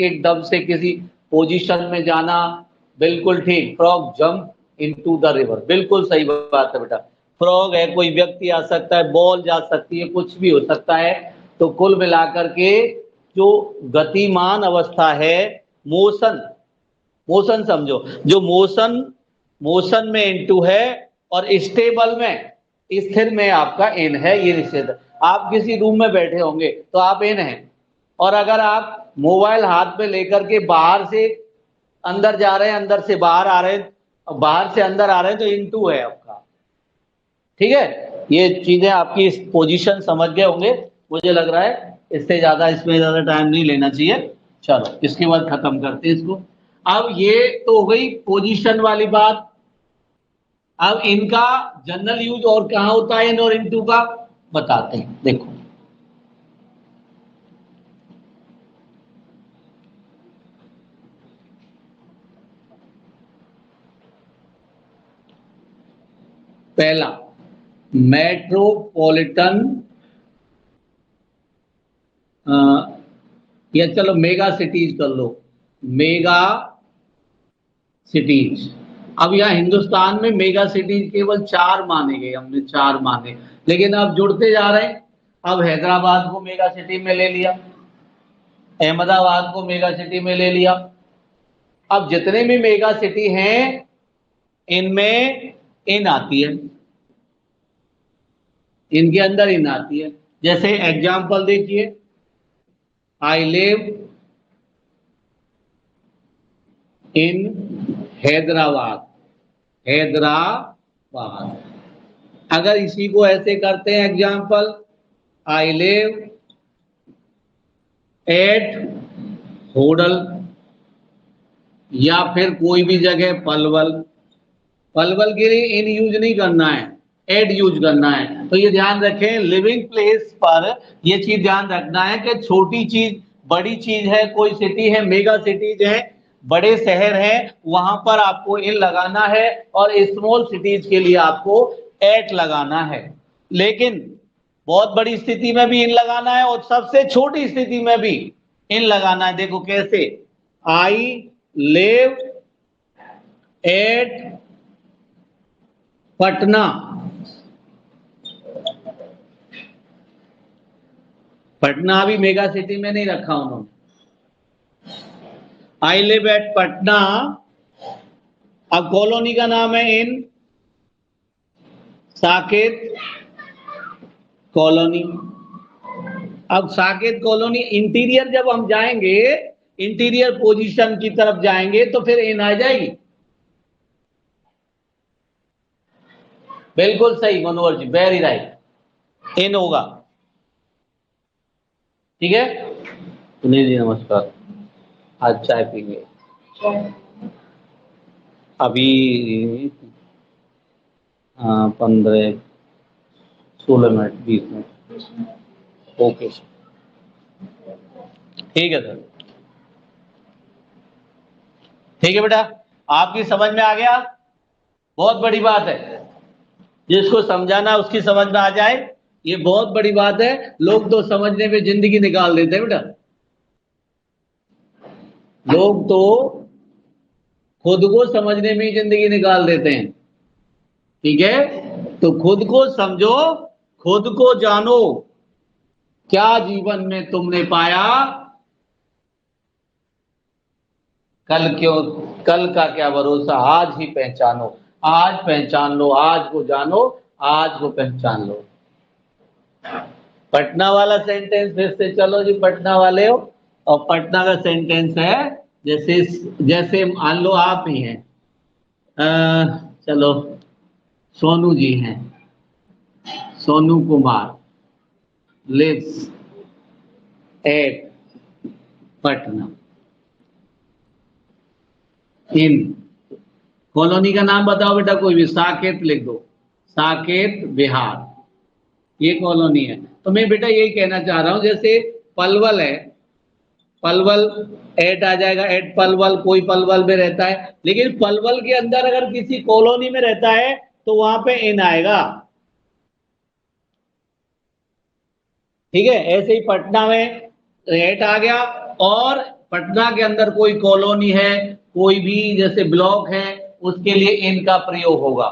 एकदम से किसी पोजीशन में जाना, बिल्कुल ठीक। Frog jump into the river, बिल्कुल सही बात है बेटा। फ्रॉग है, कोई व्यक्ति आ सकता है, बॉल जा सकती है, कुछ भी हो सकता है। तो कुल मिलाकर के जो गतिमान अवस्था है, मोशन, मोशन समझो, जो मोशन में इनटू है, और स्टेबल में, स्थिर में आपका इन है, ये निषेध। आप किसी रूम में बैठे होंगे तो आप इन हैं, और अगर आप मोबाइल हाथ में लेकर के बाहर से अंदर जा रहे हैं, अंदर से बाहर आ रहे हैं, बाहर से अंदर आ रहे हैं, तो इनटू है आपका, ठीक है। ये चीजें आपकी पोजीशन समझ गए होंगे मुझे लग रहा है, इससे ज्यादा इसमें ज्यादा टाइम नहीं लेना चाहिए। चलो इसके बाद खत्म करते हैं इसको। अब ये तो हो गई पोजीशन वाली बात। अब इनका जनरल यूज और कहाँ होता है, इन और इनटू का, बताते हैं, देखो। पहला, मेट्रोपॉलिटन, या चलो मेगा सिटीज कर लो, मेगा सिटीज। अब यहाँ हिंदुस्तान में मेगा सिटीज केवल 4 माने गए, हमने 4 माने, लेकिन अब जुड़ते जा रहे हैं। अब हैदराबाद को मेगा सिटी में ले लिया, अहमदाबाद को मेगा सिटी में ले लिया। अब जितने भी मेगा सिटी हैं इनमें इन आती है, इनके अंदर इन आती है। जैसे एग्जाम्पल देखिए, I live in Hyderabad, Hyderabad. अगर इसी को ऐसे करते हैं example, I live at Hodal, या फिर कोई भी जगह पलवल, पलवल के लिए इन यूज नहीं करना है, एड यूज करना है। तो ये ध्यान रखें, लिविंग प्लेस पर ये चीज ध्यान रखना है कि छोटी चीज बड़ी चीज है, कोई सिटी है, मेगा सिटीज है, बड़े शहर हैं, वहां पर आपको इन लगाना है, और स्मॉल सिटीज के लिए आपको एट लगाना है। लेकिन बहुत बड़ी स्थिति में भी इन लगाना है, और सबसे छोटी स्थिति में भी इन लगाना है। देखो कैसे, I live at Patna, Patna अभी मेगा सिटी में नहीं रखा उन्होंने, आई लिव एट पटना। अब कॉलोनी का नाम है इन साकेत कॉलोनी। अब साकेत कॉलोनी इंटीरियर जब हम जाएंगे, इंटीरियर पोजीशन की तरफ जाएंगे, तो फिर इन आ जाएगी। बिल्कुल सही मनोहर जी, वेरी राइट, इन होगा, ठीक है। सुनील जी नमस्कार, आज चाय पीएंगे अभी 15-16 मिनट 20 मिनट, ओके ठीक है सर, ठीक है बेटा, आपकी समझ में आ गया, बहुत बड़ी बात है, जिसको समझाना उसकी समझ में आ जाए, ये बहुत बड़ी बात है। लोग तो समझने में जिंदगी निकाल देते हैं बेटा, लोग तो खुद को समझने में ही जिंदगी निकाल देते हैं, ठीक है। तो खुद को समझो, खुद को जानो, क्या जीवन में तुमने पाया, कल क्यों, कल का क्या भरोसा, आज ही पहचानो, आज पहचान लो, आज को जानो, आज को पहचान लो। पटना वाला सेंटेंस फिर से, चलो जी पटना वाले हो, और पटना का सेंटेंस है जैसे, जैसे मान लो आप ही हैं, चलो सोनू जी हैं, Sonu Kumar lives at Patna in, colony का नाम बताओ बेटा कोई भी, साकेत लिख दो, साकेत विहार, ये कॉलोनी है। तो मैं बेटा यही कहना चाह रहा हूं, जैसे पलवल है, पलवल एट आ जाएगा, एट पलवल, कोई पलवल में रहता है, लेकिन पलवल के अंदर अगर किसी कॉलोनी में रहता है तो वहां पे इन आएगा। ठीक है, ऐसे ही पटना में एट आ गया, और पटना के अंदर कोई कॉलोनी है, कोई भी जैसे ब्लॉक है, उसके लिए इन का प्रयोग होगा।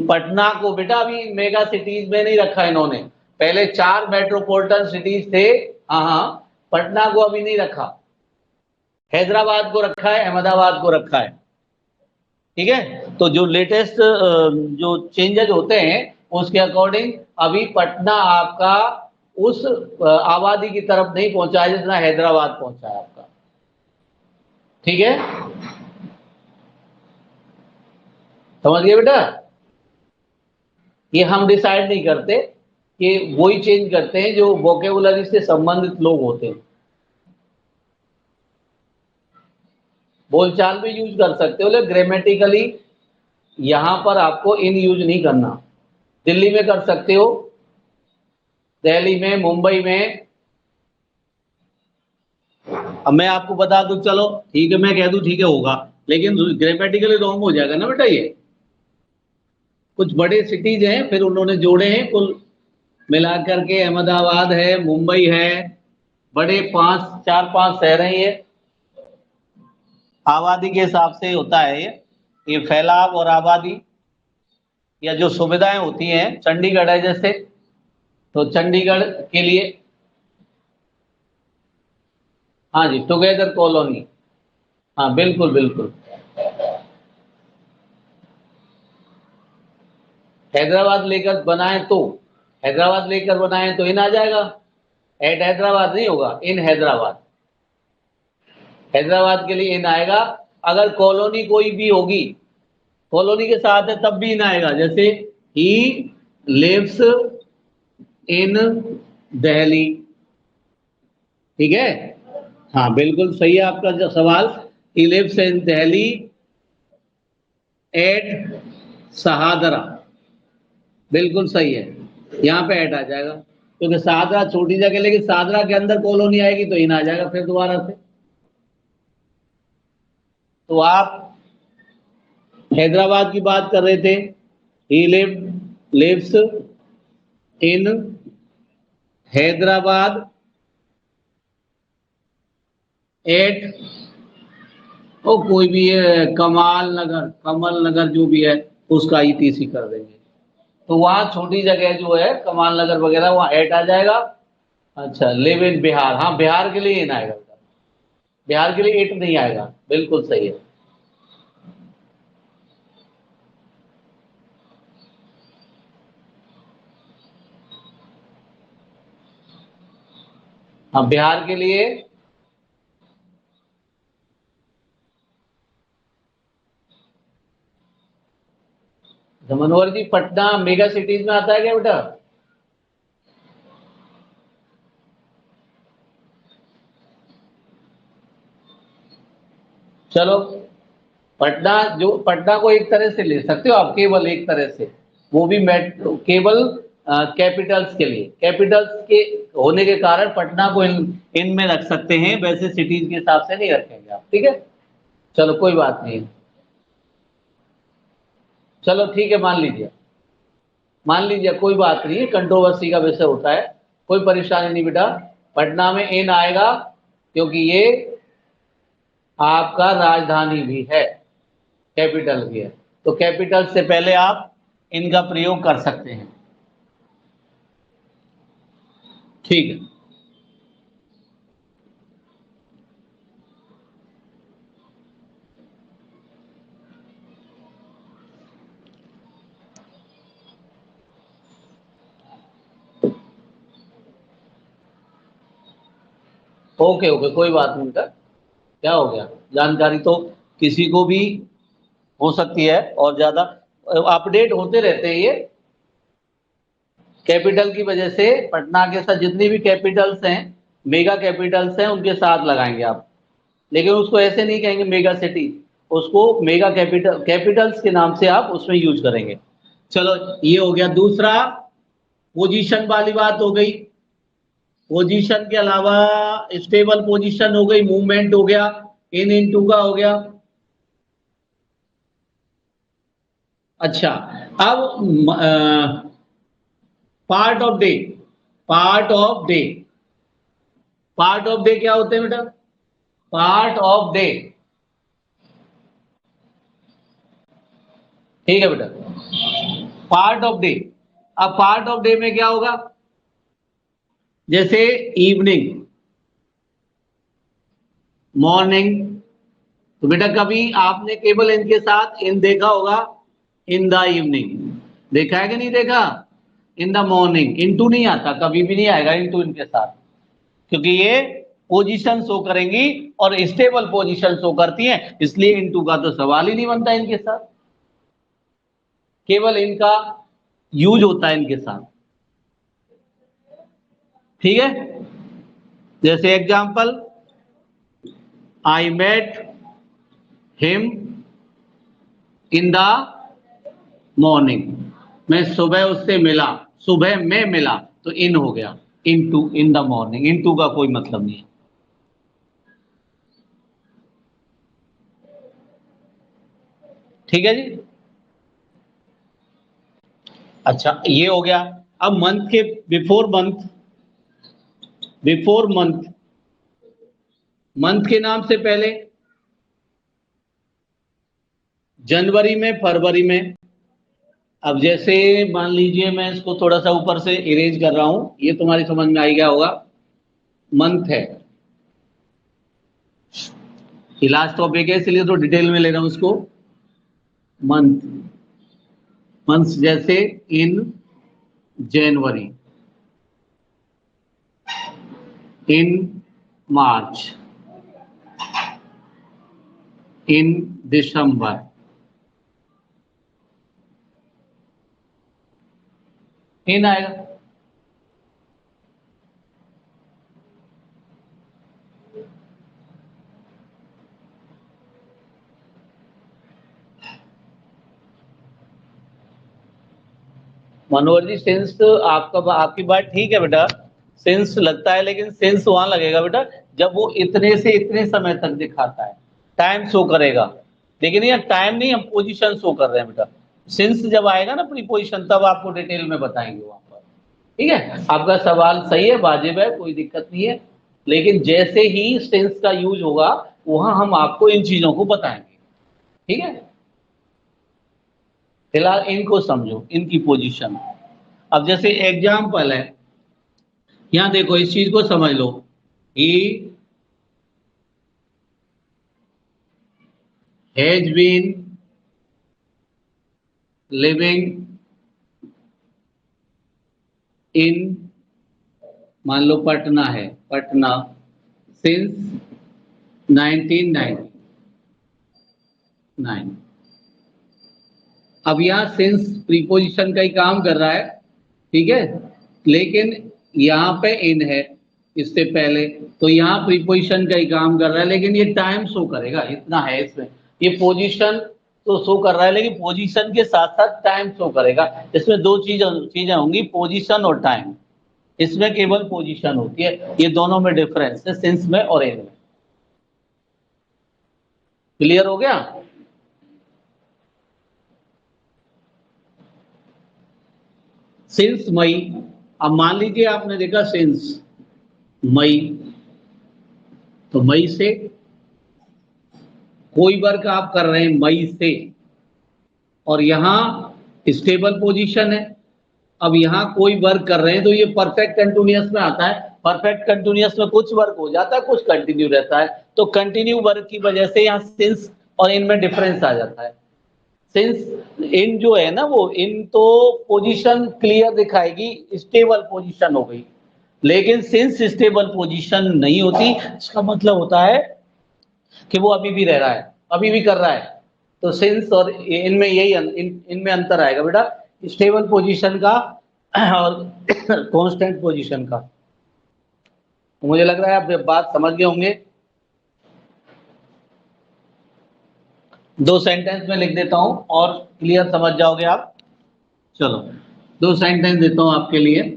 पटना को बेटा अभी मेगा सिटीज में नहीं रखा इन्होंने, पहले 4 मेट्रोपॉलिटन सिटीज थे। हाँ हाँ, पटना को अभी नहीं रखा, हैदराबाद को रखा है, अहमदाबाद को रखा है। ठीक है, तो जो लेटेस्ट जो चेंजेस होते हैं उसके अकॉर्डिंग अभी पटना आपका उस आबादी की तरफ नहीं पहुंचा है जितना हैदराबाद पहुंचा है आपका। ठीक है, समझ गए बेटा? ये हम डिसाइड नहीं करते, ये वही चेंज करते हैं जो वोकेबुलरी से संबंधित लोग होते हैं। बोलचाल में यूज कर सकते हो, लेकिन ग्रामेटिकली यहां पर आपको इन यूज नहीं करना। दिल्ली में कर सकते हो, दिल्ली में, मुंबई में। अब मैं आपको बता दूं, चलो ठीक है, मैं कह दूं ठीक है होगा, लेकिन ग्रामेटिकली रॉन्ग हो जाएगा ना बेटा। ये कुछ बड़े सिटीज हैं, फिर उन्होंने जोड़े हैं, कुल मिलाकर के अहमदाबाद है, मुंबई है, बड़े 4-5 शहर हैं ये, आबादी के हिसाब से होता है ये फैलाव और आबादी, या जो सुविधाएं होती हैं। चंडीगढ़ है जैसे, तो चंडीगढ़ के लिए, हाँ जी, टुगेदर कॉलोनी, हाँ बिल्कुल बिल्कुल। हैदराबाद लेकर बनाए तो, हैदराबाद लेकर बनाए तो इन आ जाएगा, एट हैदराबाद नहीं होगा, इन हैदराबाद, हैदराबाद के लिए इन आएगा। अगर कॉलोनी कोई भी होगी, कॉलोनी के साथ है तब भी इन आएगा, जैसे ही लिव्स इन दिल्ली। ठीक है, हाँ बिल्कुल सही है आपका जो सवाल, he lives in Delhi at Shahdara, बिल्कुल सही है, यहाँ पे एट आ जाएगा, क्योंकि सहादरा छोटी जगह, लेकिन सहादरा के अंदर कॉलोनी आएगी तो इन आ जाएगा फिर दोबारा से। तो आप हैदराबाद की बात कर रहे थे, he lives in Hyderabad at, ओ कोई भी है, कमाल नगर, कमल नगर जो भी है, उसका ईटीसी कर देंगे, तो वहां छोटी जगह जो है कमाल नगर वगैरह, वहां एट आ जाएगा। अच्छा, लिव इन बिहार, हाँ बिहार के लिए इन आएगा, बिहार के लिए एट नहीं आएगा, बिल्कुल सही है। हाँ बिहार के लिए, मनोहर जी पटना मेगा सिटीज में आता है क्या बेटा? चलो, पटना, जो पटना को एक तरह से ले सकते हो आप, केवल एक तरह से, वो भी मेट्रो, केवल कैपिटल्स के लिए, कैपिटल्स के होने के कारण पटना को इनमें रख सकते हैं, वैसे सिटीज के हिसाब से नहीं रखेंगे आप। ठीक है, चलो कोई बात नहीं, चलो ठीक है, मान लीजिए कोई बात नहीं, कंट्रोवर्सी का विषय होता है, कोई परेशानी नहीं बेटा। पटना में इन आएगा क्योंकि ये आपका राजधानी भी है, कैपिटल भी है, तो कैपिटल से पहले आप इनका प्रयोग कर सकते हैं। ठीक है, ओके ओके, कोई बात नहीं बेटा, क्या हो गया, जानकारी तो किसी को भी हो सकती है और ज्यादा अपडेट होते रहते हैं ये कैपिटल की वजह से। पटना के साथ जितनी भी कैपिटल्स हैं, मेगा कैपिटल्स हैं, उनके साथ लगाएंगे आप, लेकिन उसको ऐसे नहीं कहेंगे मेगा सिटी, उसको मेगा कैपिटल्स के नाम से आप उसमें यूज करेंगे। चलो ये हो गया। दूसरा पोजीशन वाली बात हो गई, पोजीशन के अलावा स्टेबल पोजीशन हो गई, मूवमेंट हो गया, इन इनटू का हो गया। अच्छा, अब part of day, part of day, part of day क्या होते हैं बेटा? पार्ट ऑफ डे, ठीक है बेटा, पार्ट ऑफ डे। अब पार्ट ऑफ डे में क्या होगा? जैसे इवनिंग, मॉर्निंग, तो बेटा कभी आपने केवल इनके साथ इन देखा होगा, इन द इवनिंग, देखा है कि नहीं देखा? इन द मॉर्निंग, इनटू नहीं आता, कभी भी नहीं आएगा इनटू इनके साथ, क्योंकि ये पोजीशन शो करेंगी और स्टेबल पोजीशन शो करती हैं, इसलिए इनटू का तो सवाल ही नहीं बनता इनके साथ, केवल इनका यूज होता है इनके साथ, ठीक है। जैसे example, I met him in the morning, मैं सुबह उससे मिला, सुबह में मिला, तो इन हो गया, into, in the morning, into का कोई मतलब नहीं है, ठीक है जी। अच्छा ये हो गया। अब मंथ के before month, before month, month के नाम से पहले, जनवरी में, फरवरी में। अब जैसे मान लीजिए मैं इसको थोड़ा सा ऊपर से इरेज कर रहा हूं, ये तुम्हारी समझ में आ गया होगा। मंथ है, लास्ट टॉपिक है इसलिए तो डिटेल में ले रहा हूं इसको। मंथ, मंथ जैसे इन जनवरी, इन मार्च, इन दिसंबर, इन आएगा। मनोहर जी सेंस आपका, आपकी बात ठीक है बेटा, सेंस लगता है, लेकिन सेंस वहां लगेगा बेटा जब वो इतने से इतने समय तक दिखाता है, टाइम शो करेगा, लेकिन ये टाइम नहीं, हम पोजीशन शो कर रहे हैं बेटा। सेंस जब आएगा ना प्रीपोजिशन, तब आपको डिटेल में बताएंगे वहां पर, ठीक है। आपका सवाल सही है, वाजिब है, कोई दिक्कत नहीं है, लेकिन जैसे ही सेंस का यूज होगा वहां हम आपको इन चीजों को बताएंगे, ठीक है। फिलहाल इनको समझो, इनकी पोजीशन। अब जैसे एग्जाम्पल है, यहां देखो, इस चीज को समझ लो, he has been living in, मान लो पटना है, पटना सिंस 1999। अब यहां सिंस प्रीपोजिशन का ही काम कर रहा है, ठीक है, लेकिन यहाँ पे इन है इससे पहले, तो यहाँ प्रीपोजिशन का ही काम कर रहा है, लेकिन ये टाइम शो करेगा, इतना है इसमें। ये पोजीशन तो शो कर रहा है, लेकिन पोजीशन के साथ साथ टाइम शो करेगा। इसमें दो चीजें होंगी, पोजीशन और टाइम। इसमें केवल पोजीशन होती है, ये दोनों में डिफरेंस है, सिंस में और इन में। क्लियर हो गया? सिंस मई, अब मान लीजिए आपने देखा सिंस मई, तो मई से कोई वर्क आप कर रहे हैं मई से, और यहां स्टेबल पोजीशन है। अब यहां कोई वर्क कर रहे हैं तो ये परफेक्ट कंटिन्यूअस में आता है। परफेक्ट कंटिन्यूअस में कुछ वर्क हो जाता है, कुछ कंटिन्यू रहता है, तो कंटिन्यू वर्क की वजह से यहाँ सिंस और इनमें डिफरेंस आ जाता है। सिंस इन जो है ना, वो इन तो पोजीशन क्लियर दिखाएगी, स्टेबल पोजीशन हो गई, लेकिन सिंस स्टेबल पोजीशन नहीं होती, इसका मतलब होता है कि वो अभी भी रह रहा है, अभी भी कर रहा है। तो सिंस और इनमें यही इनमें अंतर आएगा बेटा, स्टेबल पोजीशन का और कांस्टेंट पोजीशन का। तो मुझे लग रहा है आप बात समझ गए होंगे। दो सेंटेंस में लिख देता हूं और क्लियर समझ जाओगे आप। चलो दो सेंटेंस देता हूं आपके लिए।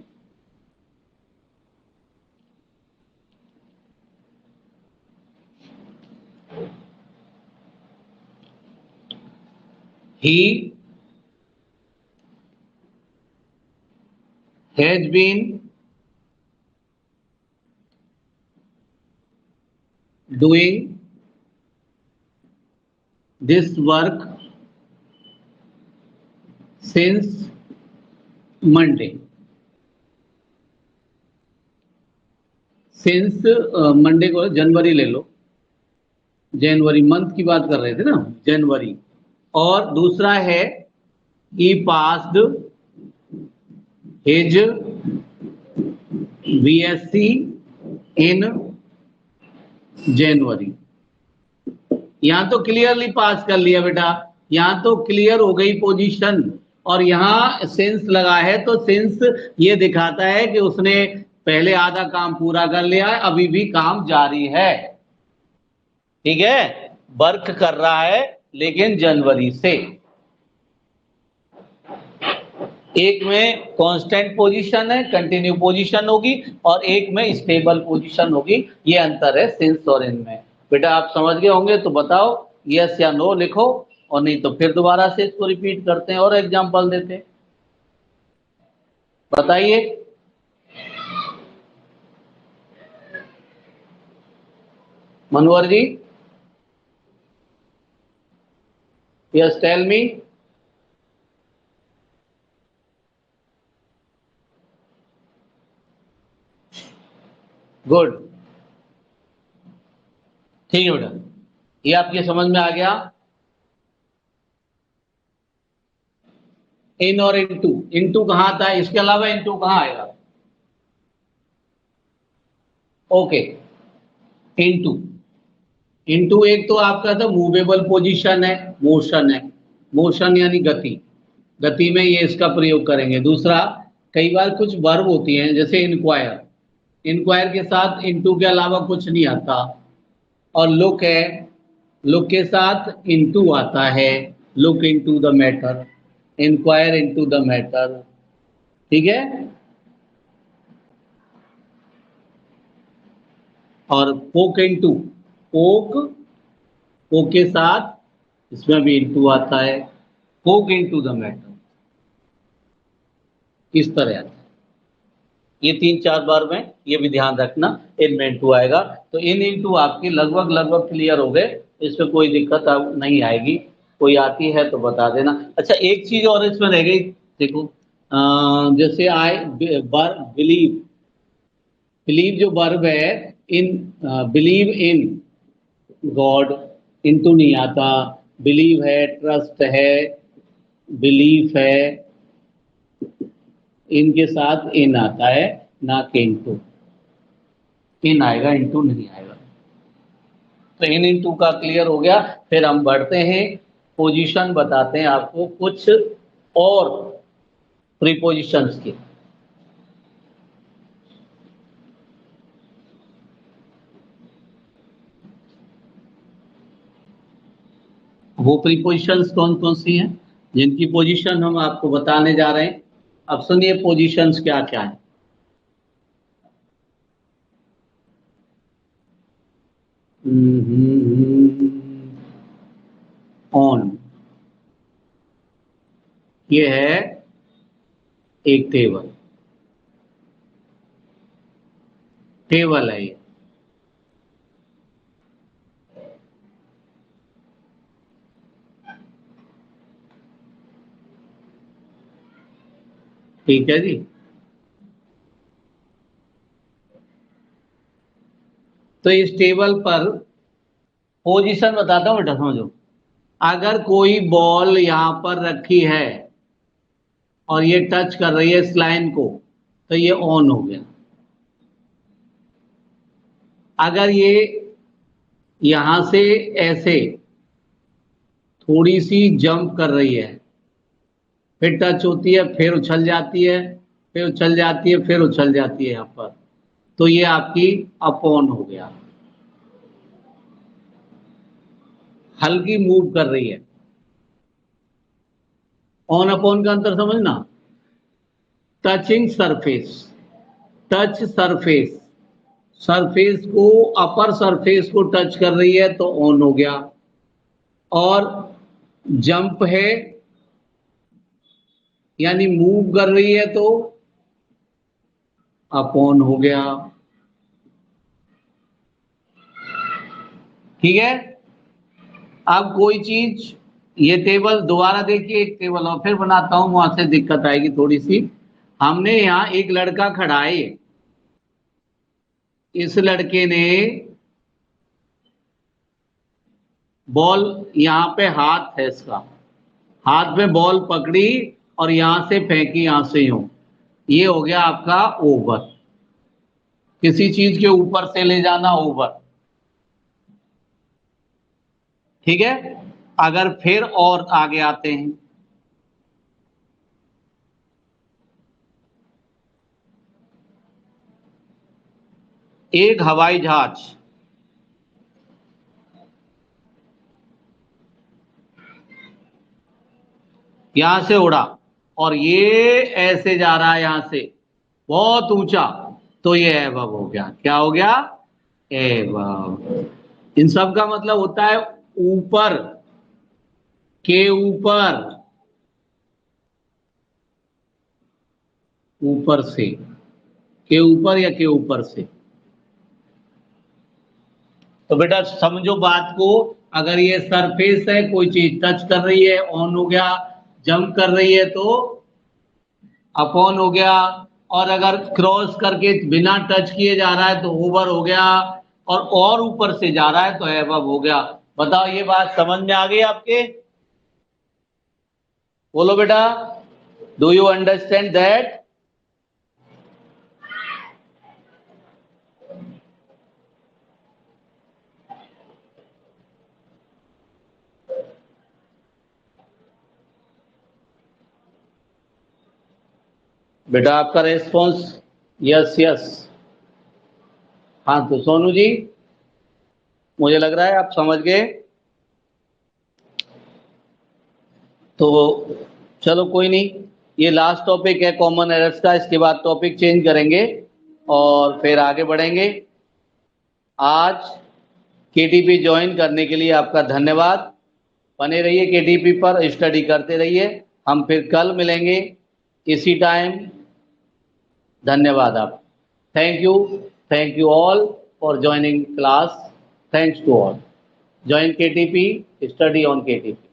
He has been doing this work since Monday. Since Monday को जनवरी ले लो, जनवरी मंथ की बात कर रहे थे ना, जनवरी। और दूसरा है ही पास्ड हिज बीएससी इन जनवरी। यहां तो क्लियरली पास कर लिया बेटा, यहां तो क्लियर हो गई पोजीशन, और यहां सिंस लगा है तो सिंस ये दिखाता है कि उसने पहले आधा काम पूरा कर लिया है, अभी भी काम जारी है। ठीक है, वर्क कर रहा है लेकिन जनवरी से। एक में कांस्टेंट पोजीशन है, कंटिन्यू पोजीशन होगी, और एक में स्टेबल पोजीशन होगी। ये अंतर है सिंस और इनमें। बेटा आप समझ गए होंगे तो बताओ यस या नो लिखो, और नहीं तो फिर दोबारा से इसको रिपीट करते हैं और एग्जांपल देते हैं। बताइए। मनोहर जी, यस टेल मी। गुड, ठीक है बेटा, ये आपकी समझ में आ गया। इन और इनटू, इनटू कहां आता है, इसके अलावा इनटू कहां आएगा? ओके, इनटू, इनटू एक तो आपका था मूवेबल पोजीशन है, मोशन है, मोशन यानी गति, गति में ये इसका प्रयोग करेंगे। दूसरा, कई बार कुछ वर्ब होती हैं जैसे इंक्वायर, इंक्वायर के साथ इनटू के अलावा कुछ नहीं आता। और लुक है, लुक के साथ इनटू आता है, look into the matter, inquire into the matter. ठीक है, और पोक इनटू, पोक, पोक के साथ इसमें भी इनटू आता है, पोक इनटू द मैटर, इस तरह आता है। ये 3-4 बार में ये भी ध्यान रखना, इनमें इनटू आएगा। तो इन इनटू आपकी लगभग लगभग क्लियर हो गए, इसमें कोई दिक्कत अब नहीं आएगी। कोई आती है तो बता देना। अच्छा एक चीज और इसमें रह गई, देखो जैसे आई बिलीव, बिलीव जो वर्ब है, in believe in God, into नहीं आता। बिलीव है, ट्रस्ट है, बिलीफ है, इनके साथ इन आता है, ना कि इनटू। इन आएगा, इनटू नहीं आएगा। तो इन इनटू का क्लियर हो गया। फिर हम बढ़ते हैं, पोजीशन बताते हैं आपको कुछ और प्रीपोजिशंस के। वो प्रीपोजिशंस कौन कौन सी हैं जिनकी पोजीशन हम आपको बताने जा रहे हैं। अब सुनिए पोजीशंस क्या क्या है। ऑन, ये है एक टेबल, टेबल है ये। ठीक है जी। तो इस टेबल पर पोजीशन बताता हूं बेटा, समझो। अगर कोई बॉल यहां पर रखी है और ये टच कर रही है इस लाइन को, तो ये ऑन हो गया। अगर ये यहां से ऐसे थोड़ी सी जंप कर रही है, फिर टच होती है, फिर उछल जाती है, फिर उछल जाती है, फिर उछल जाती है यहां पर, तो ये आपकी अपॉन हो गया, हल्की मूव कर रही है। ऑन अपॉन का अंतर समझना। Touching surface, touch surface, surface को, अपर सरफेस को टच कर रही है तो ऑन हो गया, और जंप है यानी मूव कर रही है तो अपॉन हो गया। ठीक है। अब कोई चीज, ये टेबल दोबारा देखिए, एक टेबल और फिर बनाता हूं, वहां से दिक्कत आएगी थोड़ी सी। हमने यहां एक लड़का खड़ा है, इस लड़के ने बॉल, यहां पे हाथ है इसका, हाथ में बॉल पकड़ी और यहां से फेंकी, यहां से यूं, ये हो गया आपका ओवर। किसी चीज के ऊपर से ले जाना, ओवर। ठीक है। अगर फिर और आगे आते हैं, एक हवाई जहाज यहां से उड़ा और ये ऐसे जा रहा है यहां से बहुत ऊंचा, तो ये एबव हो गया। क्या हो गया? एबव। इन सब का मतलब होता है ऊपर के ऊपर, ऊपर से, के ऊपर या के ऊपर से। तो बेटा समझो बात को, अगर ये सरफेस है, कोई चीज टच कर रही है, ऑन हो गया, जंप कर रही है तो अपॉन हो गया, और अगर क्रॉस करके बिना टच किए जा रहा है तो ओवर हो गया, और ऊपर से जा रहा है तो एबव हो गया। बताओ ये बात समझ में आ गई आपके? बोलो बेटा, डू यू अंडरस्टैंड दैट? बेटा आपका रेस्पॉन्स यस यस। हाँ तो सोनू जी, मुझे लग रहा है आप समझ गए। तो चलो कोई नहीं, ये लास्ट टॉपिक है कॉमन एरर्स का, इसके बाद टॉपिक चेंज करेंगे और फिर आगे बढ़ेंगे। आज केटीपी ज्वाइन करने के लिए आपका धन्यवाद। बने रहिए केटीपी पर, स्टडी करते रहिए। हम फिर कल मिलेंगे इसी टाइम। धन्यवाद आप। Thank you all for joining class. Thanks to all. Join KTP, study on केटीपी।